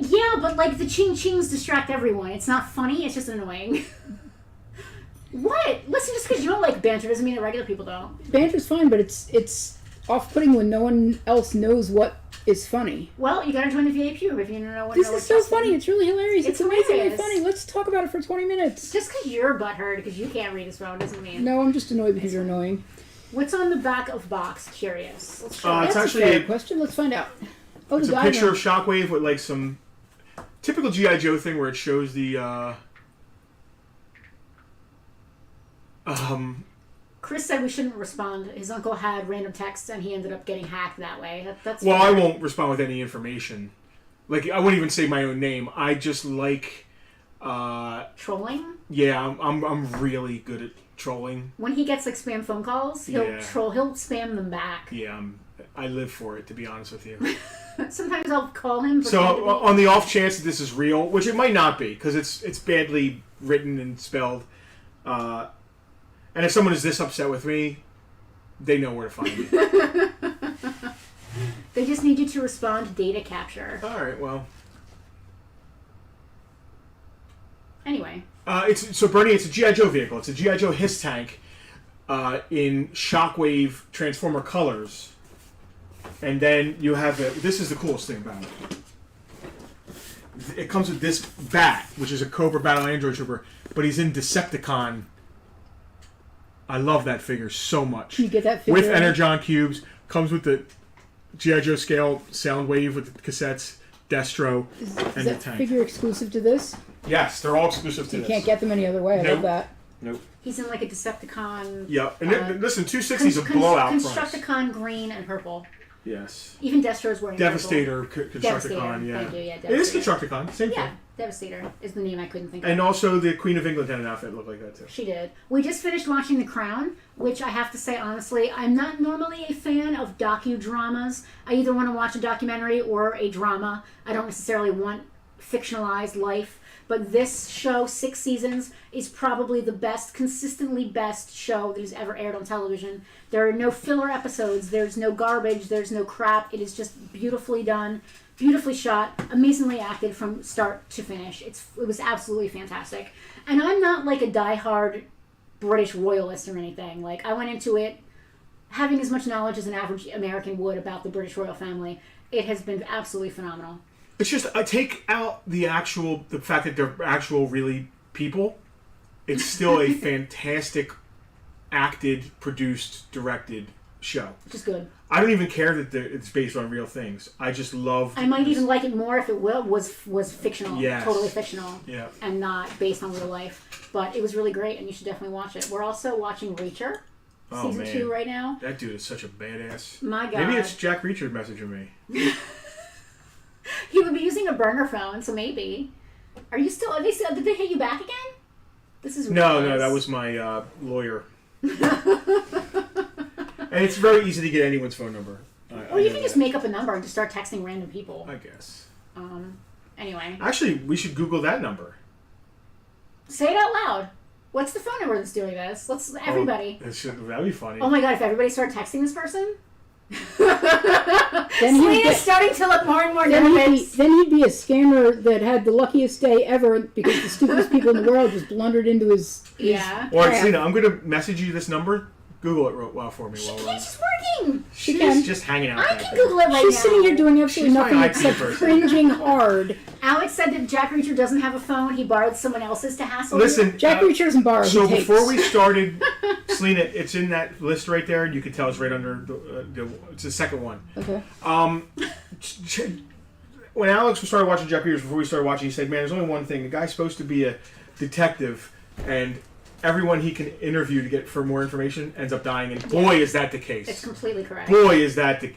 yeah, but like the ching chings distract everyone. It's not funny. It's just annoying. What? Listen, just because you don't like banter doesn't mean that regular people don't. Banter's fine, but it's off-putting when no one else knows what is funny. Well, you gotta join the VIP group if you don't know what. This know is what so Justin- funny. It's really hilarious. It's It's amazingly hilarious. funny. Let's talk about it for 20 minutes. Just because you're butthurt because you can't read his phone doesn't mean. No, I'm just annoyed because you're annoying. What's on the back of box? Curious. Let's show It's That's actually a fair a- question. Let's find out. Oh, It's the a diagram. picture of Shockwave with like some typical G.I. Joe thing where it shows the Chris said we shouldn't respond. His uncle had random texts and he ended up getting hacked that way. That's well, fair. I won't respond with any information. Like I wouldn't even say my own name. I just like Trolling? yeah, I'm really good at trolling. When he gets like spam phone calls, he'll Yeah. he'll spam them back. Yeah, I live for it, to be honest with you. Sometimes I'll call him. So pretend to be- on the off chance that this is real, which it might not be, because it's badly written and spelled, and if someone is this upset with me, they know where to find me. They just need you to respond to data capture. All right, well, Anyway, Bernie, it's a GI Joe vehicle. It's a GI Joe Hiss tank. in Shockwave Transformer colors. And then you have it. This is the coolest thing about it. It comes with this bat, which is a Cobra Battle Android Trooper, but he's in Decepticon. I love that figure so much. You get that figure with Energon cubes. Comes with the G.I. Joe scale Soundwave with the cassettes, Destro, Is and the that tank. figure exclusive to this? Yes, they're all exclusive to You this. can't get them any other way. I Nope. love that. Nope. He's in like a Decepticon. Yeah, and listen, 260's a blowout price. Constructicon green and purple. Yes. Even Destro's wearing Devastator, purple. Constructicon, yeah. Thank you, yeah, It is Devastator. Constructicon, same Yeah, thing. Devastator is the name I couldn't think of. And also the Queen of England had an outfit that looked like that too. She did. We just finished watching The Crown, which I have to say honestly, I'm not normally a fan of docudramas. I either want to watch a documentary or a drama. I don't necessarily want fictionalized life. But this show, 6 seasons, is probably the best, consistently best show that has ever aired on television. There are no filler episodes. There's no garbage. There's no crap. It is just beautifully done, beautifully shot, amazingly acted from start to finish. It was absolutely fantastic. And I'm not like a diehard British royalist or anything. Like, I went into it having as much knowledge as an average American would about the British royal family. It has been absolutely phenomenal. It's just, I take out the fact that they're actual really people. It's still a fantastic acted, produced, directed show. Which is good. I don't even care that it's based on real things. I just love. I might even like it more if it was fictional, Yes. totally fictional, Yeah. and not based on real life. But it was really great, and you should definitely watch it. We're also watching Reacher, Oh, season man. 2 right now. That dude is such a badass. My God, Maybe it's Jack Reacher messaging me. he would be using a burner phone, so maybe. Are you still? Are they still? Did they hit you back again? This is No, ridiculous. that was my lawyer. And it's very easy to get anyone's phone number. Or you can just make up a number and just start texting random people. I guess. Anyway, Actually, we should Google that number. say it out loud. What's the phone number that's doing this? Let's everybody. That'd be funny. Oh my God! If everybody started texting this person. Then he'd Sweet is get- starting to look more and more Then nervous. he'd be a scammer that had the luckiest day ever because the stupidest people in the world just blundered into his Yeah. Or Yeah. Selena, I'm gonna message you this number. Google it for me while we're on. She's working. She's can. just hanging out. I back can there. Google it right She's now. sitting here doing absolutely She's my nothing IT except person. cringing hard. Alex said that Jack Reacher doesn't have a phone. He borrowed someone else's to hassle you. Listen, Jack Reacher doesn't borrow. so he takes. before we started, Selena, it's in that list right there, and you can tell it's right under it's the second one. Okay. When Alex started watching Jack Reacher, before we started watching, he said, "Man, there's only one thing. The guy's supposed to be a detective, and everyone he can interview to get for more information ends up dying. And boy, is that the case. It's completely correct. Boy, is that the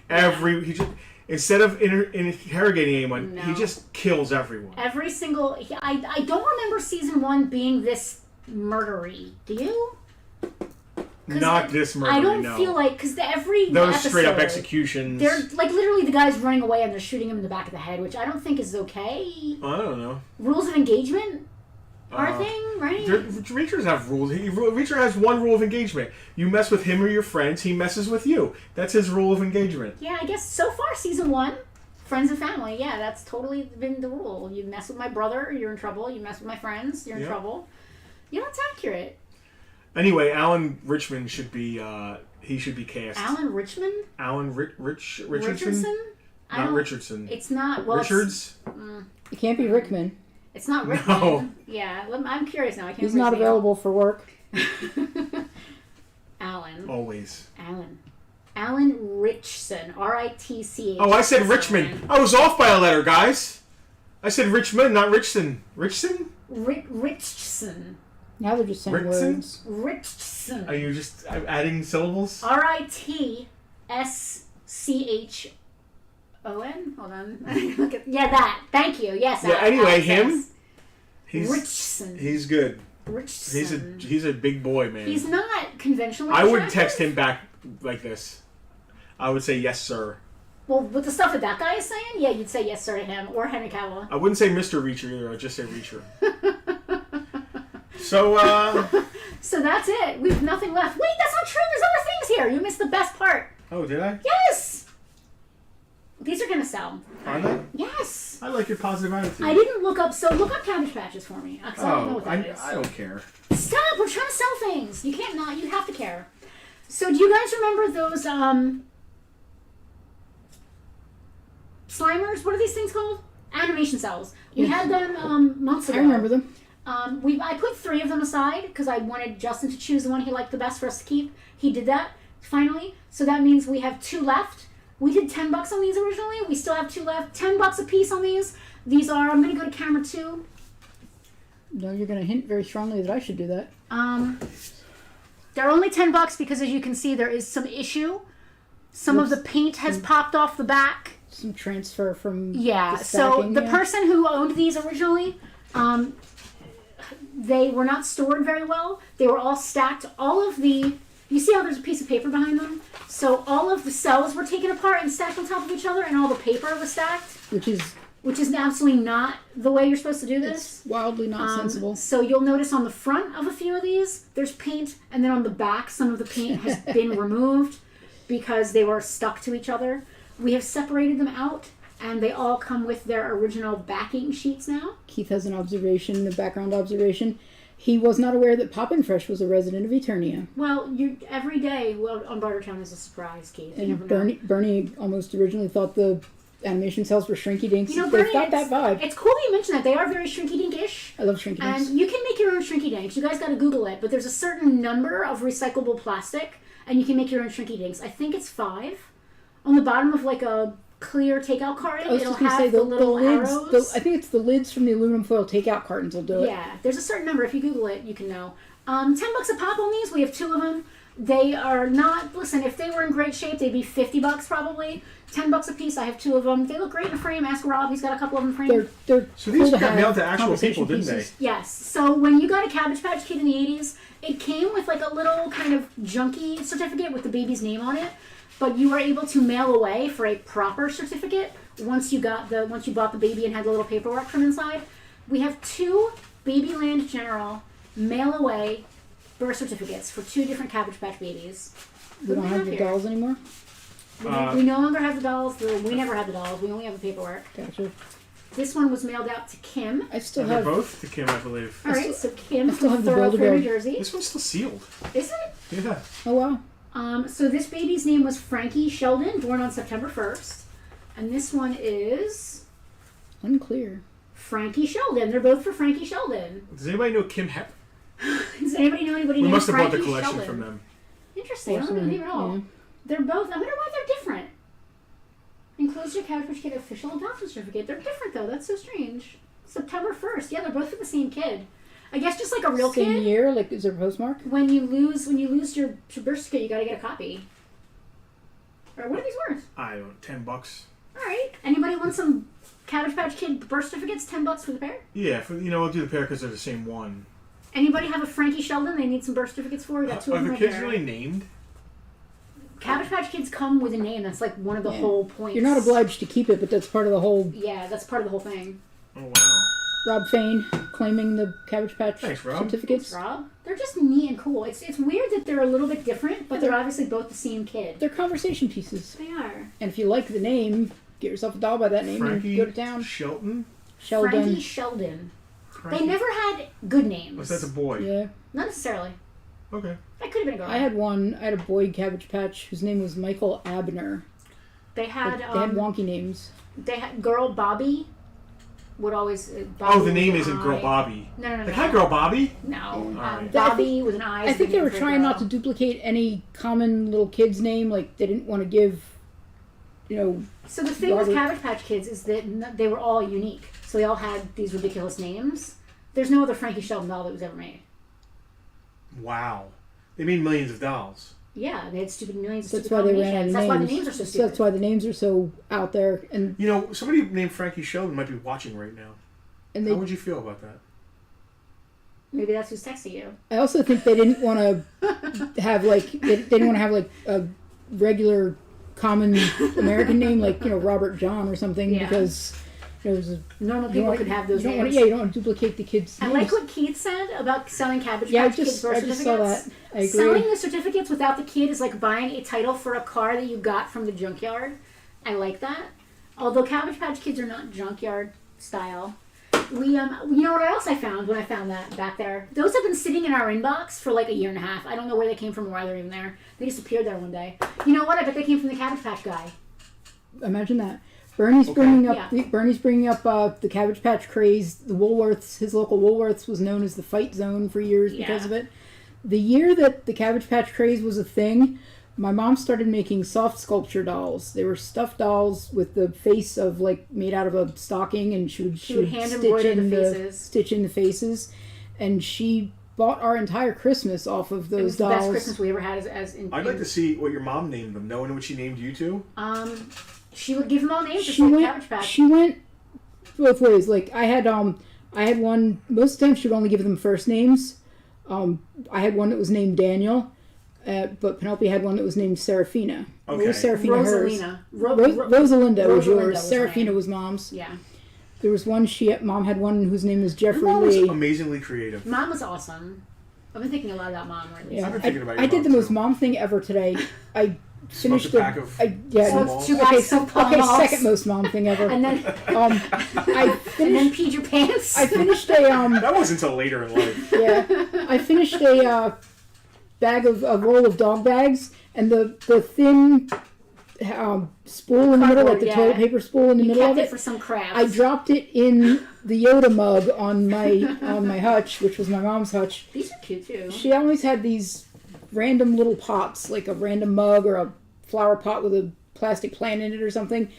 he just instead of interrogating anyone, No. he just kills everyone. Every single... I don't remember season 1 being this murdery. Do you? 'Cause Not this murder. I don't no. feel like... Because every those episode, straight up executions. they're like literally the guy's running away and they're shooting him in the back of the head, which I don't think is okay. I don't know. Rules of engagement are a thing, right? Reachers have rules. Reacher has one rule of engagement. You mess with him or your friends, he messes with you. That's his rule of engagement. Yeah, I guess so far season 1, friends and family. Yeah, that's totally been the rule. You mess with my brother, you're in trouble. You mess with my friends, you're in Yep. trouble. Yeah, that's accurate. Anyway, Alan Richmond should be he should be cast. Alan Richmond? Alan Richardson? Richardson? I Not don't- Richardson. It's not. Well, Richards? It can't be Rickman. It's not Rickman. No. Yeah, I'm curious now. I can't. He's remember not his name. available for work. Alan. Always. Alan Richson. RITCH. Oh, I said Richmond. I was off by a letter, guys. I said Richmond, not Richson. Richson? Richson. Now they're just saying Rickson? words. Richson. Are you just adding syllables? RITSCHON. Hold on. Look at, yeah, that. Thank you. Yes. Yeah, anyway, Alex him? says. He's Richson. he's good. Richson. He's a big boy, man. He's not conventionally I would attractive. text him back like this. I would say yes, sir. Well, with the stuff that guy is saying, yeah, you'd say yes, sir, to him or Henry Cavill. I wouldn't say Mr. Reacher either. I'd just say Reacher. So, So that's it. We've nothing left. Wait, that's not true. There's other things here. You missed the best part. oh, did I? Yes. These are gonna sell. Are they? Yes. I like your positive attitude. I didn't look up. So look up Cabbage Patches for me. 'Cause I don't know what that is. I don't care. Stop. We're trying to sell things. You can't not. You have to care. So do you guys remember those Slimers? What are these things called? Animation cells. We Yes. had them months ago. I remember them. I put 3 of them aside because I wanted Justin to choose the one he liked the best for us to keep. He did that finally. So that means we have 2 left. We did $10 on these originally. We still have 2 left. $10 a piece on these. These are, I'm going to go to camera 2. No, you're going to hint very strongly that I should do that. They're only $10 because as you can see there is some issue. Some of the paint has popped off the back. Some transfer from Yeah, the so stacking, the yeah. person who owned these originally, they were not stored very well. They were all stacked. All of the, you see how there's a piece of paper behind them? So all of the cells were taken apart and stacked on top of each other, and all the paper was stacked, Which is absolutely not the way you're supposed to do this. it's wildly not sensible. So you'll notice on the front of a few of these, there's paint, and then on the back, some of the paint has been removed because they were stuck to each other. We have separated them out, and they all come with their original backing sheets now. Keith has an observation, a background observation. He was not aware that Poppin' Fresh was a resident of Eternia. Well, every day on Bartertown is a surprise, Keith. You never know. Bernie almost originally thought the animation cells were shrinky dinks. You know, Bernie, They've got that vibe. It's cool that you mentioned that. They are very shrinky dink-ish. I love shrinky dinks. And you can make your own shrinky dinks. You guys got to Google it. But there's a certain number of recyclable plastic, and you can make your own shrinky dinks. I think it's 5. On the bottom of like a clear takeout carton, I was it'll just going to have say the the little lids. arrows. I think it's the lids from the aluminum foil takeout cartons will do it. Yeah, there's a certain number. If you Google it, you can know. $10 a pop on these. We have 2 of them. They are not. Listen, if they were in great shape, they'd be $50 probably. $10 a piece. I have 2 of them. They look great in a frame. Ask Rob. He's got a couple of them framed. They're So cool these to got have mailed to actual conversation people, didn't pieces. Yes. So when you got a Cabbage Patch Kid in the 80s, it came with like a little kind of junky certificate with the baby's name on it. But you were able to mail away for a proper certificate once you bought the baby and had the little paperwork from inside. We have 2 Babyland General mail away birth certificates for 2 different Cabbage Patch babies. We What don't do have we the here? dolls anymore. We no longer have the dolls. We never had the dolls. We only have the paperwork. Gotcha. This one was mailed out to Kim. I still And they're have. both to Kim, I believe. All right, so Kim I still from have the Thoroughfare, Build-A-Bear. New Jersey. This one's still sealed. Is it? Yeah. Oh wow. So this baby's name was Frankie Sheldon, born on September 1st. And this one is Unclear. Frankie Sheldon. They're both for Frankie Sheldon. Does anybody know Kim Hep? Does anybody know anybody We named must have bought Frankie the collection Sheldon? from them. Interesting. I don't know at all. Yeah. They're both. I wonder why they're different. Enclosed your Cabbage Patch Kid official adoption certificate. They're different though. That's so strange. September 1st. Yeah, they're both for the same kid. I guess just like a real Same kid. year, like is there a postmark? When you lose your birth certificate, you gotta get a copy. Or what are these worth? I don't $10. All right. Anybody want some Cabbage Patch Kid birth certificates? $10 for the pair. Yeah, we'll do the pair because they're the same one. Anybody have a Frankie Sheldon they need some birth certificates for? We got 2 Are of them the right kids here. really named? Cabbage Patch Kids come with a name. That's like one of the whole points. You're not obliged to keep it, but that's part of the whole. Yeah, that's part of the whole thing. Oh wow. Rob Fain claiming the Cabbage Patch Thanks, Rob. certificates. Rob, they're just neat and cool. It's weird that they're a little bit different, but they're obviously both the same kid. They're conversation pieces. They are. And if you like the name, get yourself a doll by that name Frankie and go to town. Shelton? Sheldon. Frankie Sheldon. Frankie? They never had good names. Was that a boy? Yeah. Not necessarily. Okay. That could have been a girl. I had a boy Cabbage Patch whose name was Michael Abner. They had They had wonky names. they had girl Bobby. Would always. Bobby Oh, the name with an isn't Girl I. Bobby. No. Like, hi, Girl Bobby. No. Alright. Bobby with an I. I think they were trying not to duplicate any common little kid's name. Like, they didn't want to give, So the thing with Robert- Cabbage Patch Kids is that they were all unique. So they all had these ridiculous names. There's no other Frankie Sheldon doll that was ever made. Wow. They made millions of dolls. Yeah, they had millions of That's stupid why they ran out combinations. of That's names. why the names are so stupid. That's why the names are so out there. And Somebody named Frankie Sheldon might be watching right now. and How they, would you feel about that? Maybe that's who's texting you. I also think they didn't want to have they didn't want to have a regular common American name like Robert John or something Yeah. because it was Normal people could have those you don't names. want, you don't want to duplicate the kids' I names. like what Keith said about selling Cabbage Yeah, I Patch Kids just birth saw certificates. that. I agree. Selling the certificates without the kid is like buying a title for a car that you got from the junkyard. I like that. Although Cabbage Patch Kids are not junkyard style. We you know what else I found when I found that back there? Those have been sitting in our inbox for like a year and a half. I don't know where they came from or why they're even there. They just appeared there one day. You know what? I bet they came from the Cabbage Patch guy. Imagine that. Bernie's bringing up Yeah. Bernie's bringing up the Cabbage Patch craze. The Woolworths, his local Woolworths, was known as the fight zone for years because of it. The year that the Cabbage Patch craze was a thing, my mom started making soft sculpture dolls. They were stuffed dolls with the face of like made out of a stocking, and she would hand stitch embroider in the faces. stitch in the faces, and she bought our entire Christmas off of those It was the dolls. best Christmas we ever had as in. I'd like to see what your mom named them. Knowing what she named you to. She would give them all names just She like went. Cabbage Patch. She went both ways. Like I had one. Most of the time, she would only give them first names. I had one that was named Daniel, but Penelope had one that was named Serafina. Okay. What was Serafina hers? Rosalina. Rosalinda was yours. was her Serafina name. was mom's. Yeah. There was one. Mom had one whose name was Jeffrey Your mom was Lee. amazingly creative. Mom was awesome. I've been thinking a lot about Mom lately. Yeah, I've been thinking about your I did mom, the most too. mom thing ever today. I Smoked finished a pack of Smoked two bags of Pall okay, Malls. second most mom thing ever. And then I and then finished. peed your pants. I finished a That wasn't until later in life. Yeah, I finished a a roll of dog bags, and the thin spool in the middle, like the Cardboard, toilet paper spool in the You middle kept of it it. for some crafts. I dropped it in the Yoda mug on my hutch, which was my mom's hutch. These are cute too. She always had these random little pots, like a random mug or a flower pot with a plastic plant in it or something.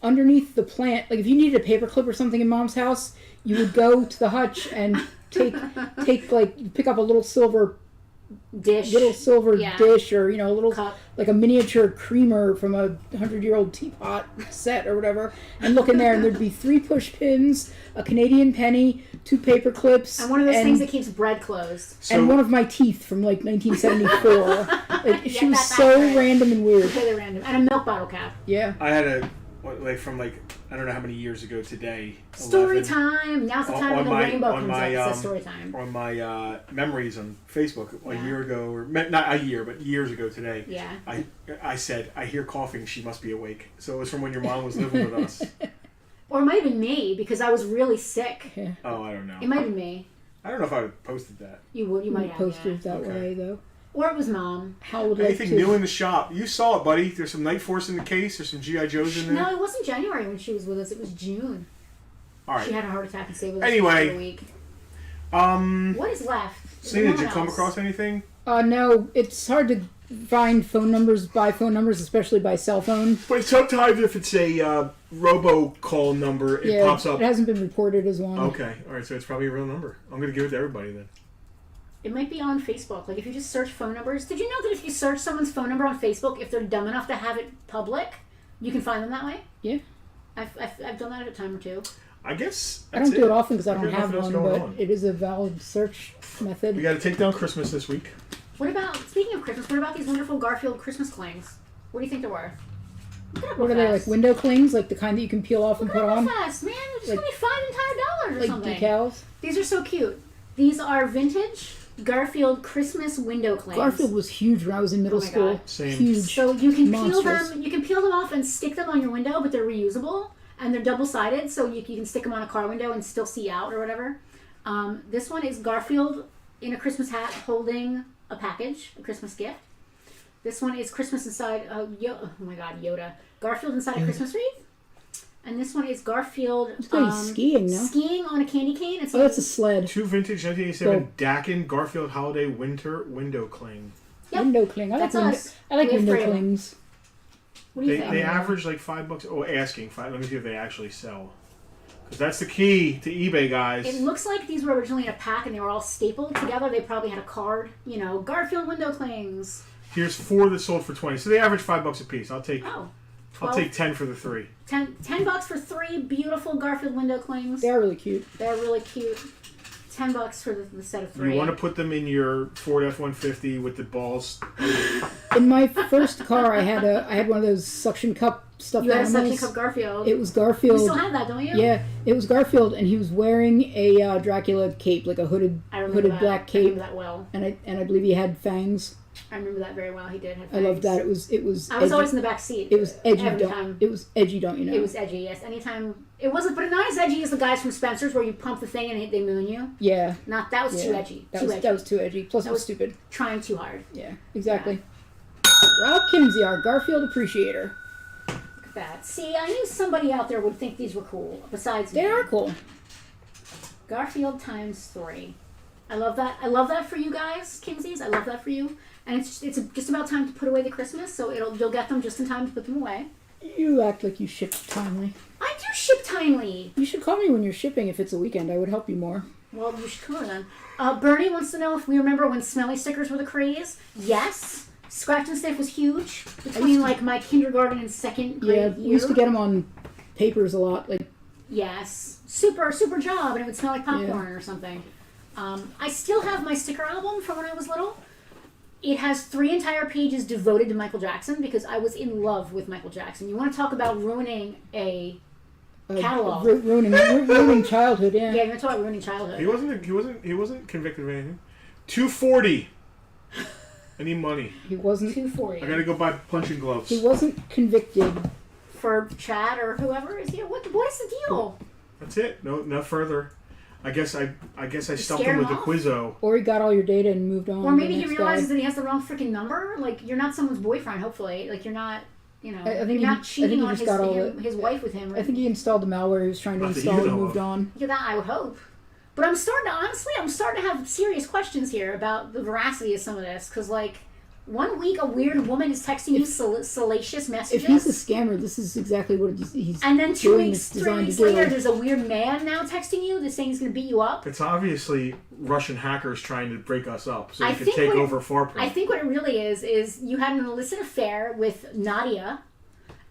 Underneath the plant, like if you needed a paperclip or something in Mom's house, you would go to the hutch and pick up a little silver Dish. Yeah. dish, or a little Cup. like a miniature creamer from a 100-year-old teapot set or whatever, and look in there, and there'd be 3 push pins, a Canadian penny, 2 paper clips, And one of those things that keeps bread closed. and one of my teeth from like 1974. Like, she was that's so right. random and weird. Completely random. And a milk bottle cap. Yeah. I had from I don't know how many years ago today. Story 11, time. Now's the time when the rainbow comes up. It says story time. On my memories on Facebook a year ago, or not a year, but years ago today. Yeah. I said, I hear coughing. She must be awake. So it was from when your mom was living with us. Or it might have been me because I was really sick. Yeah. Oh, I don't know. It might have been me. I don't know if I would have posted that. You might have. Posters Yeah. that Okay. way though. Or it was Mom. How would like Anything to? new in the shop? You saw it, buddy. There's some Night Force in the case. There's some G.I. Joes in there. No, it wasn't January when she was with us. It was June. All right. She had a heart attack and stayed with us Anyway. for a week. What is left? Selena, No did you one come else. across anything? No, it's hard to find phone numbers, especially by cell phone. But sometimes if it's a robocall number, it pops up. It hasn't been reported as one. Okay. All right. So it's probably a real number. I'm going to give it to everybody then. It might be on Facebook. Like if you just search phone numbers. Did you know that if you search someone's phone number on Facebook, if they're dumb enough to have it public, you can find them that way? Yeah. I've done that a time or two. I guess I don't do it often because I don't There's have nothing else one, going but on. it is a valid search method. We got to take down Christmas this week. What about, speaking of Christmas, what about these wonderful Garfield Christmas clings? What do you think they're worth? What are they, like window clings, like the kind that you can peel off and put on, Fast, man. It's Like- going to be $5 or like something. decals? These are so cute. These are vintage Garfield Christmas window clings. Garfield was huge when I was in middle Oh my school. God. Same. Huge. So you can peel Monstrous. them. You can peel them off and stick them on your window, but they're reusable and they're double-sided, so you can stick them on a car window and still see out or whatever. This one is Garfield in a Christmas hat holding a package, a Christmas gift. This one is Christmas inside. Oh my God, Yoda! Garfield inside a Christmas wreath. And this one is Garfield This guy's skiing, no? skiing on a candy cane. It's Oh, that's a sled. 2 vintage 1987 Dakin Garfield Holiday Winter Window Cling. Yep. Window cling. I like That's us. I like We have window three of them. clings. What do you They think? average like $5. Oh, asking $5. Let me see if they actually sell. Because that's the key to eBay, guys. It looks like these were originally in a pack and they were all stapled together. They probably had a card, Garfield window clings. Here's 4 that sold for 20. So they average $5 a piece. I'll take Oh, I'll take 10 for the 3. $10 for 3 beautiful Garfield window clings. They are really cute. They're really cute. $10 for the set of 3. You want to put them in your Ford F-150 with the balls. In my first car, I had one of those suction cup stuffed You had a animals. suction cup Garfield. It was You Garfield. still have that, don't you? Yeah, it was Garfield, and he was wearing a Dracula cape, like a hooded I remember that. black I cape, remember that well. and I believe he had fangs. I remember that very well. He did have I loved fangs. that. It was. I was edgy. always in the back seat. It was edgy. Every Don't. time. It was edgy. Don't you know? It was edgy, yes. Anytime It wasn't, but not as edgy as the guys from Spencer's where you pump the thing and they moon you. Yeah. Not that was too edgy. That was too edgy. Plus, it was stupid. Trying too hard. Yeah, exactly. Yeah. Rob Kimsey, our Garfield appreciator. Look at that. See, I knew somebody out there would think these were cool. Besides me. They are cool. Garfield times 3. I love that. I love that for you guys, Kimseys. I love that for you. And it's just about time to put away the Christmas, so you'll get them just in time to put them away. You act like you ship timely. I do ship timely. You should call me when you're shipping if it's a weekend. I would help you more. Well, you should come on then. Bernie wants to know if we remember when smelly stickers were the craze. Yes. Scratch and Sniff was huge between like my kindergarten and second grade year. We used to get them on papers a lot. Like yes. Super job, and it would smell like popcorn or something. I still have my sticker album from when I was little. It has 3 entire pages devoted to Michael Jackson because I was in love with Michael Jackson. You want to talk about ruining a catalog? Ruining childhood. Yeah. Yeah, you want to talk about ruining childhood. He wasn't convicted of anything. $240. I need money. He wasn't. $240. I gotta go buy punching gloves. He wasn't convicted. For Chad or whoever is here. What is the deal? That's it. No further. I guess I stumped him with the Quizzo. Or he got all your data and moved on. Or maybe he realizes that he has the wrong freaking number. Like, you're not someone's boyfriend, hopefully. Like, you're not, I think you're not cheating on his wife with him. I think he installed the malware he was trying to install and moved on. Yeah, that I would hope. But I'm starting to have serious questions here about the veracity of some of this. Because, like, 1 week a weird woman is texting you salacious messages. If he's a scammer, this is exactly what he's and then 3 weeks designed later, there's a weird man now texting you that's saying he's going to beat you up. It's obviously Russian hackers trying to break us up so they can take over Farpoint. I think what it really is you had an illicit affair with Nadia,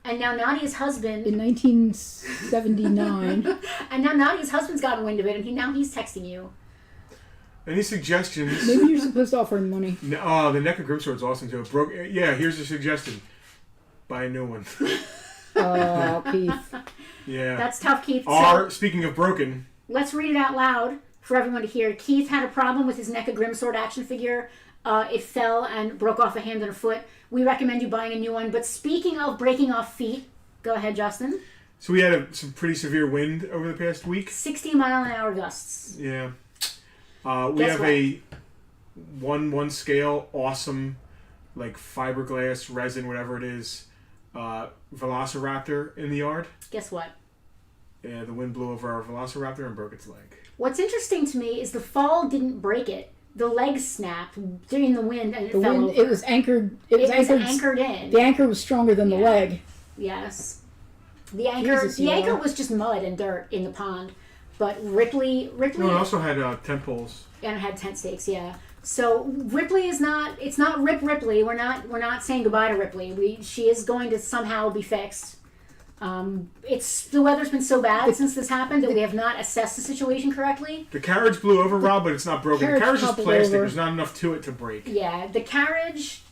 and now Nadia's husband... In 1979. And now Nadia's husband's gotten wind of it, and now he's texting you. Any suggestions? Maybe you're supposed to offer him money. No, the NECA Grim Sword's awesome too. Yeah, here's a suggestion. Buy a new one. Oh, Keith. Yeah. That's tough, Keith. Speaking of broken... Let's read it out loud for everyone to hear. Keith had a problem with his NECA Grim Sword action figure. It fell and broke off a hand and a foot. We recommend you buying a new one. But speaking of breaking off feet, go ahead, Justin. So we had some pretty severe wind over the past week. 60-mile-an-hour gusts. Yeah. We have a 1/1 scale, awesome, like fiberglass, resin, whatever it is, Velociraptor in the yard. Guess what? Yeah, the wind blew over our Velociraptor and broke its leg. What's interesting to me is the fall didn't break it. The leg snapped during the wind and it fell over. It was anchored. It was anchored in. The anchor was stronger than the leg. Yes. The anchor was just mud and dirt in the pond. But Ripley... No, it also had tent poles. And it had tent stakes, yeah. So Ripley is not... It's not Ripley. We're not saying goodbye to Ripley. She is going to somehow be fixed. The weather's been so bad since this happened that we have not assessed the situation correctly. The carriage blew over, Rob, but it's not broken. The carriage is plastic. There's not enough to it to break. Yeah, the carriage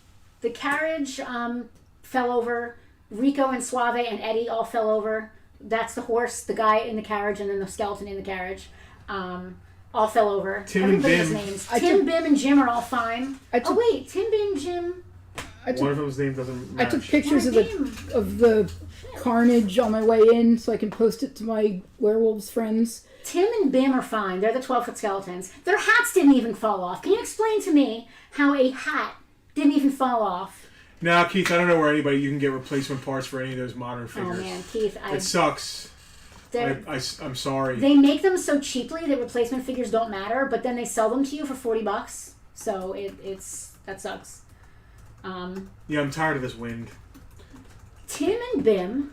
fell over. Rico and Suave and Eddie all fell over. That's the horse, the guy in the carriage, and then the skeleton in the carriage. All fell over. Tim and Bim. Names. Tim, Bim, and Jim are all fine. Wait, Tim, Bim, Jim. One of them's name doesn't match. I took pictures of the carnage on my way in so I can post it to my werewolves friends. Tim and Bim are fine. They're the 12-foot skeletons. Their hats didn't even fall off. Can you explain to me how a hat didn't even fall off? Now, Keith, I don't know where you can get replacement parts for any of those modern figures. Oh, man, Keith. It sucks. I'm sorry. They make them so cheaply that replacement figures don't matter, but then they sell them to you for $40. So that sucks. Yeah, I'm tired of this wind. Tim and Bim.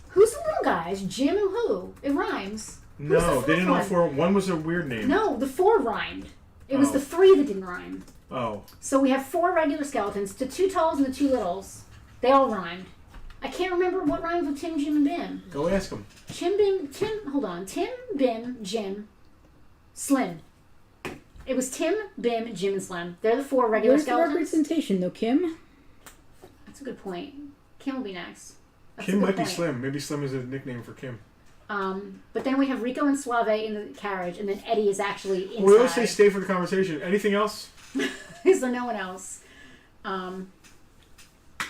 Who's the little guys? Jim and who? It rhymes. No, they didn't all four. One was a weird name. No, the 4 rhymed. It was the 3 that didn't rhyme. Oh. So we have 4 regular skeletons, the 2 talls and the 2 littles. They all rhymed. I can't remember what rhymes with Tim, Jim, and Bim. Go ask them. Tim, Bim, Jim, Slim. It was Tim, Bim, Jim, and Slim. They're the 4 regular skeletons. Where's the representation, though, Kim? That's a good point. Kim will be next. Kim might be Slim. Maybe Slim is a nickname for Kim. But then we have Rico and Suave in the carriage, and then Eddie is actually inside. We always say stay for the conversation. Anything else? Is there no one else?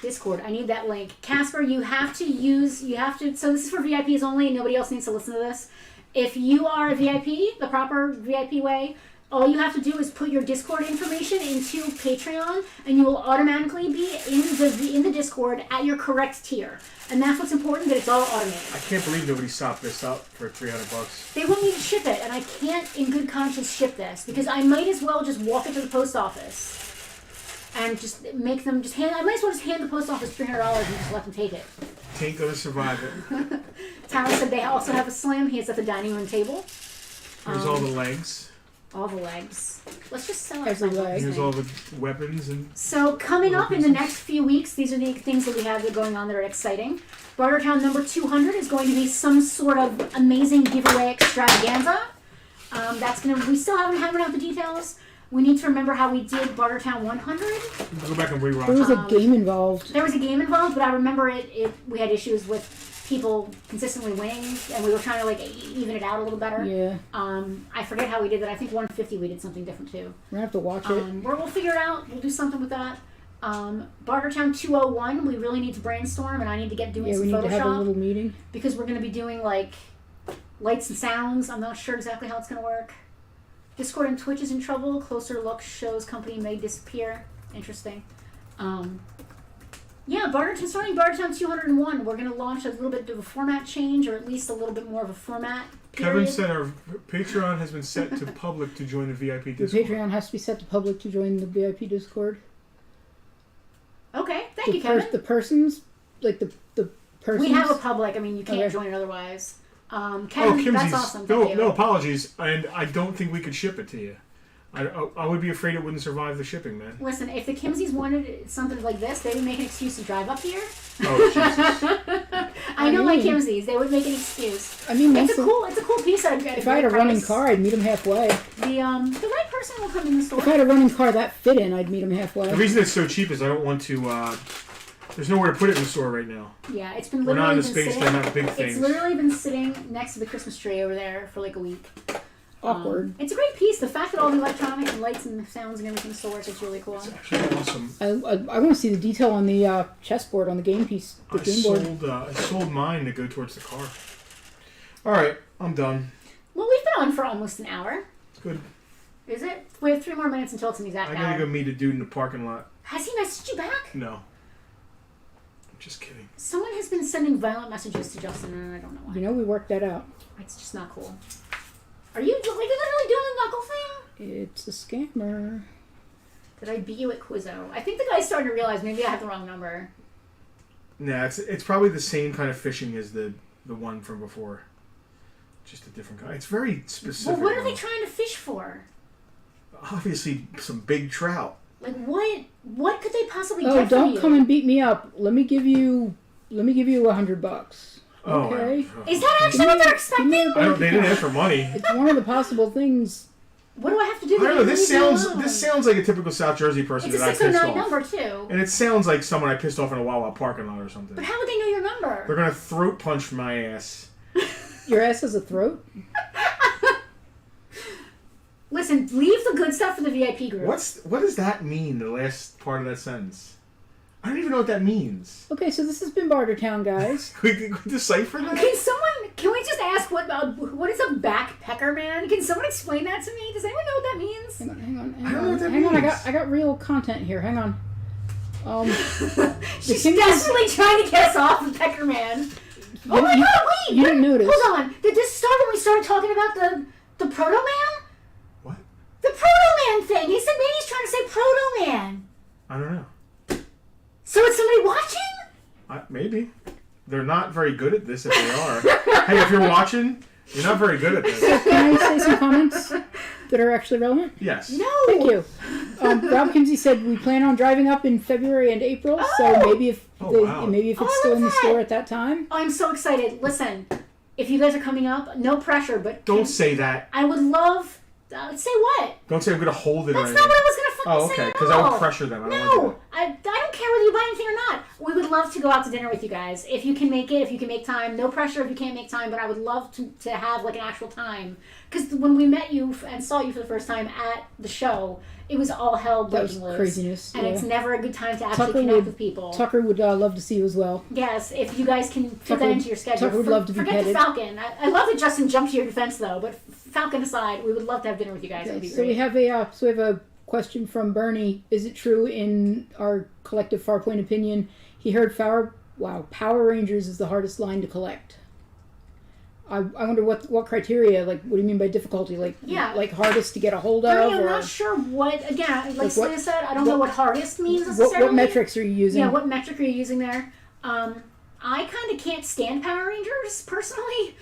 Discord. I need that link. Casper, so this is for VIPs only. Nobody else needs to listen to this. If you are a VIP, the proper VIP way, all you have to do is put your Discord information into Patreon, and you will automatically be in the Discord at your correct tier. And that's what's important, that it's all automated. I can't believe nobody stopped this up for $300. They want me to ship it, and I can't in good conscience ship this, because I might as well just walk it to the post office and just make them I might as well just hand the post office $300 and just let them take it. Tain't gonna survive it. Tyler said they also have a slim. He is at the dining room table. There's all the legs. All the legs. Let's just sell There's the our legs. There's all the weapons and. So coming up in the next few weeks, these are the things that we have that are going on that are exciting. Bartertown number 200 is going to be some sort of amazing giveaway extravaganza. We still haven't hammered out the details. We need to remember how we did Bartertown 100. Go back and rewatch. There was a game involved. There was a game involved, but I remember we had issues with people consistently winning, and we were trying to even it out a little better. Yeah. I forget how we did that. I think 150 we did something different too. We're gonna have to watch it. We'll figure it out. We'll do something with that. Bartertown 201, we really need to brainstorm, and I need to get doing some we need Photoshop. to have a little meeting. Because we're going to be doing lights and sounds. I'm not sure exactly how it's going to work. Discord and Twitch is in trouble. Closer look shows company may disappear. Interesting. Starting Bartertown 201, we're going to launch a little bit of a format change, or at least a little bit more of a format. Kevin said our Patreon has been set to public to join the VIP Discord. The Patreon has to be set to public to join the VIP Discord. Okay, thank you, Kevin. The persons, the persons. We have a public. I mean, you can't Okay. join it otherwise. Kevin, Kimsey's, that's awesome. Thank you. No apologies, and I don't think we could ship it to you. I would be afraid it wouldn't survive the shipping, man. Listen, if the Kimseys wanted something like this, they would make an excuse to drive up here. Oh, Jesus. I know my Kimseys. They would make an excuse. I mean, it's a cool piece. If I had a running car, I'd meet them halfway. The right person will come in the store. If I had a running car that fit in, I'd meet them halfway. The reason it's so cheap is I don't want to. There's nowhere to put it in the store right now. Yeah, it's been We're not literally in the space to have big things. It's literally been sitting next to the Christmas tree over there for like a week. Awkward. It's a great piece. The fact that all the electronics and lights and sounds and everything still works is really cool. It's actually awesome. I want to see the detail on the chessboard on the game piece. The game board. I sold mine to go towards the car. All right, I'm done. Well, we've been on for almost an hour. It's good. Is it? We have 3 more minutes until it's an exact hour. I gotta go meet a dude in the parking lot. Has he messaged you back? No. I'm just kidding. Someone has been sending violent messages to Justin, and I don't know why. You know, we worked that out. It's just not cool. Are you literally doing the knuckle thing? It's a scammer. Did I beat you at Quizzo? I think the guy's starting to realize maybe I have the wrong number. Nah, it's probably the same kind of phishing as the one from before. Just a different kind. It's very specific. Well, what are they trying to fish for? Obviously, some big trout. Like what could they possibly Oh, get from don't you? come and beat me up. Let me give you $100. Oh, Okay. Is that actually what they're expecting? They didn't ask for money. It's one of the possible things. What do I have to do? I don't know. To This leave me sounds alone? this sounds like a typical South Jersey person It's a that I pissed 609 off. number too. And it sounds like someone I pissed off in a Wawa parking lot or something. But how would they know your They're number? gonna throat punch my ass. Your ass has a throat? Listen, leave the good stuff for the VIP group. What does that mean? The last part of that sentence. I don't even know what that means. Okay, so this has been Bartertown, guys. Can we decipher that? Can we just ask what is a backpecker man? Can someone explain that to me? Does anyone know what that means? Hang on. I don't know what that Hang on, means. I got real content here. Hang on. She's desperately trying to get us off the pecker man. Oh my god, wait! You didn't notice. Hold on. Did this start when we started talking about the Proto Man? What? The Proto Man thing! He said maybe he's trying to say Proto Man. I don't know. So it's somebody watching? Maybe. They're not very good at this if they are. Hey, if you're watching, you're not very good at this. Can I say some comments that are actually relevant? Yes. No! Thank you. Rob Kimsey said we plan on driving up in February and April, so maybe if wow. maybe if it's I still love in the that. store at that time. I'm so excited. Listen, if you guys are coming up, no pressure, but Don't say that. I would love... say what? Don't say I'm going to hold it or That's anything. not what I was going to fucking say okay, at because I all. would pressure them. I don't No, want to do I don't care whether you buy anything or not. We would love to go out to dinner with you guys. If you can make it, if you can make time. No pressure if you can't make time, but I would love to have like an actual time. Because when we met you and saw you for the first time at the show, it was all hell breaking loose. Craziness. And yeah. it's never a good time to actually connect with people. Tucker would love to see you as well. Yes, if you guys can fit that into your schedule. Tucker would love to be Forget petted. the Falcon. I love that Justin jumped to your defense though, but Falcon aside, we would love to have dinner with you guys. Okay, It would be so great. we have a question from Bernie. Is it true in our collective Farpoint opinion he heard Power Rangers is the hardest line to collect? I wonder what criteria, like, what do you mean by difficulty? Like, Yeah. like hardest to get a hold Bernie, of? I'm or not sure what, again, like what- Celia said, I don't know what hardest means what necessarily. metrics are you using? Yeah, what metric are you using there? I kind of can't stand Power Rangers, personally.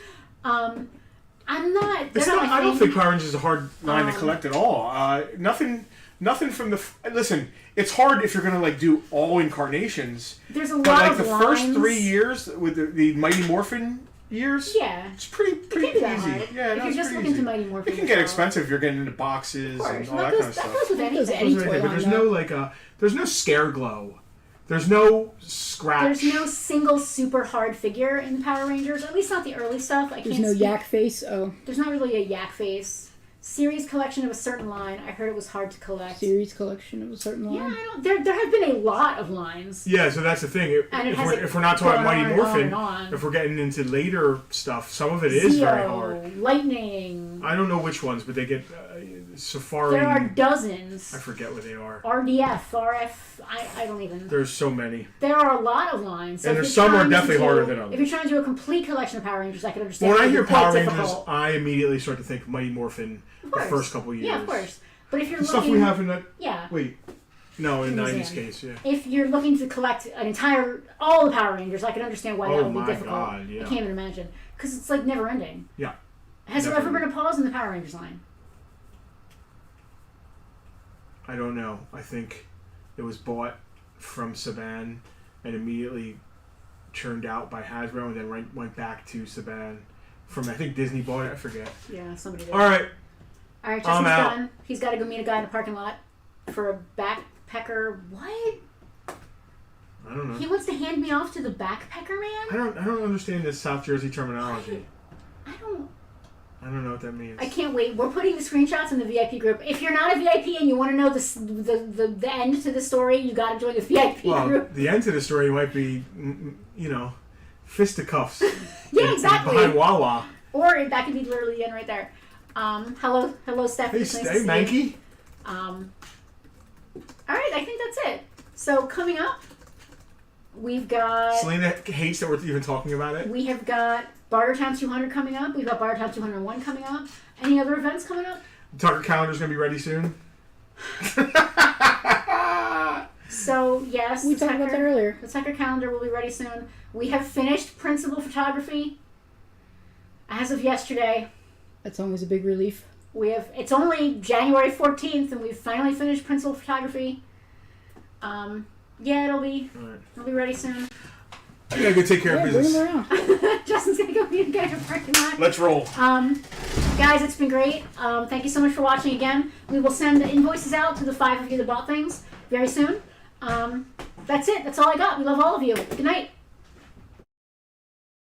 I'm not... It's they're not, not my I don't thing. think Power Rangers is a hard line to collect at all. Nothing from the... Listen, it's hard if you're going to like do all incarnations. There's a But lot like of the lines. first 3 years with the Mighty Morphin years, Yeah. it's pretty It can't be that easy. hard. Yeah, If no, you're it's just pretty looking easy. to Mighty Morphin It can get yourself. expensive if you're getting into boxes Of course. and all That that goes, kind of that stuff. goes with That goes with anything. any toy But line, there's no there's no scare glow. There's no scratch. There's no single super hard figure in Power Rangers, at least not the early stuff. I There's can't no speak- yak face? Oh, There's not really a yak face. Series collection of a certain line. I heard it was hard to collect. series collection of a certain Yeah, line? I don't. There have been a lot of lines. Yeah, so that's the thing. And it If has we're not talking gone Mighty on and Morphin, on and on. if we're getting into later stuff, some of it is very Zeo, hard. Lightning. I don't know which ones, but they get Safari. There are dozens. I forget what they are. RDF, RF. I don't even. There's so many. There are a lot of lines. So And if there's you're some are trying to definitely do- harder than others. If you're trying to do a complete collection of Power Rangers, I can understand. When I it hear would be quite Power Rangers, difficult. I immediately start to think Mighty Morphin Of the course. first couple years. Yeah, of course. But if you're The looking, stuff we have in that. yeah. Wait. No, in The 90s museum. case, yeah. If you're looking to collect all the Power Rangers, I can understand why Oh that would my be difficult. God, yeah. I can't even imagine because it's like never ending. Yeah. Has there Never ever been a pause in the Power Rangers line? I don't know. I think it was bought from Saban and immediately churned out by Hasbro and then went back to Saban. From, I think Disney bought it. I forget. Yeah, somebody did. All right. All right, I'm Justin's out. done. He's got to go meet a guy in a parking lot for a backpacker. What? I don't know. He wants to hand me off to the backpacker man? I don't understand this South Jersey terminology. I don't know what that means. I can't wait. We're putting the screenshots in the VIP group. If you're not a VIP and you want to know the end to the story, you got to join the VIP Well, group. the end to the story might be, fisticuffs. Yeah, exactly. Behind Wawa. Or that could be literally the end right there. Hello, Stephanie. Hey, It's nice to hey, see Mankey. you. All right, I think that's it. So coming up, we've got Selena hates that we're even talking about it. we have got Bartertown 200 coming up. We've got Bartertown 201 coming up. Any other events coming up? Tucker calendar's going to be ready soon. So yes, We the talked about that Tucker- earlier. The Tucker calendar will be ready soon. We have finished principal photography as of yesterday. That's always a big relief. It's only January 14th and we've finally finished principal photography. Yeah, it'll be ready soon. I gotta go take care Yeah, of bring business. them around. Justin's gonna go meet a guy in a parking lot. Let's roll. Guys, it's been great. Thank you so much for watching again. We will send the invoices out to the 5 of you that bought things very soon. That's it. That's all I got. We love all of you. Good night.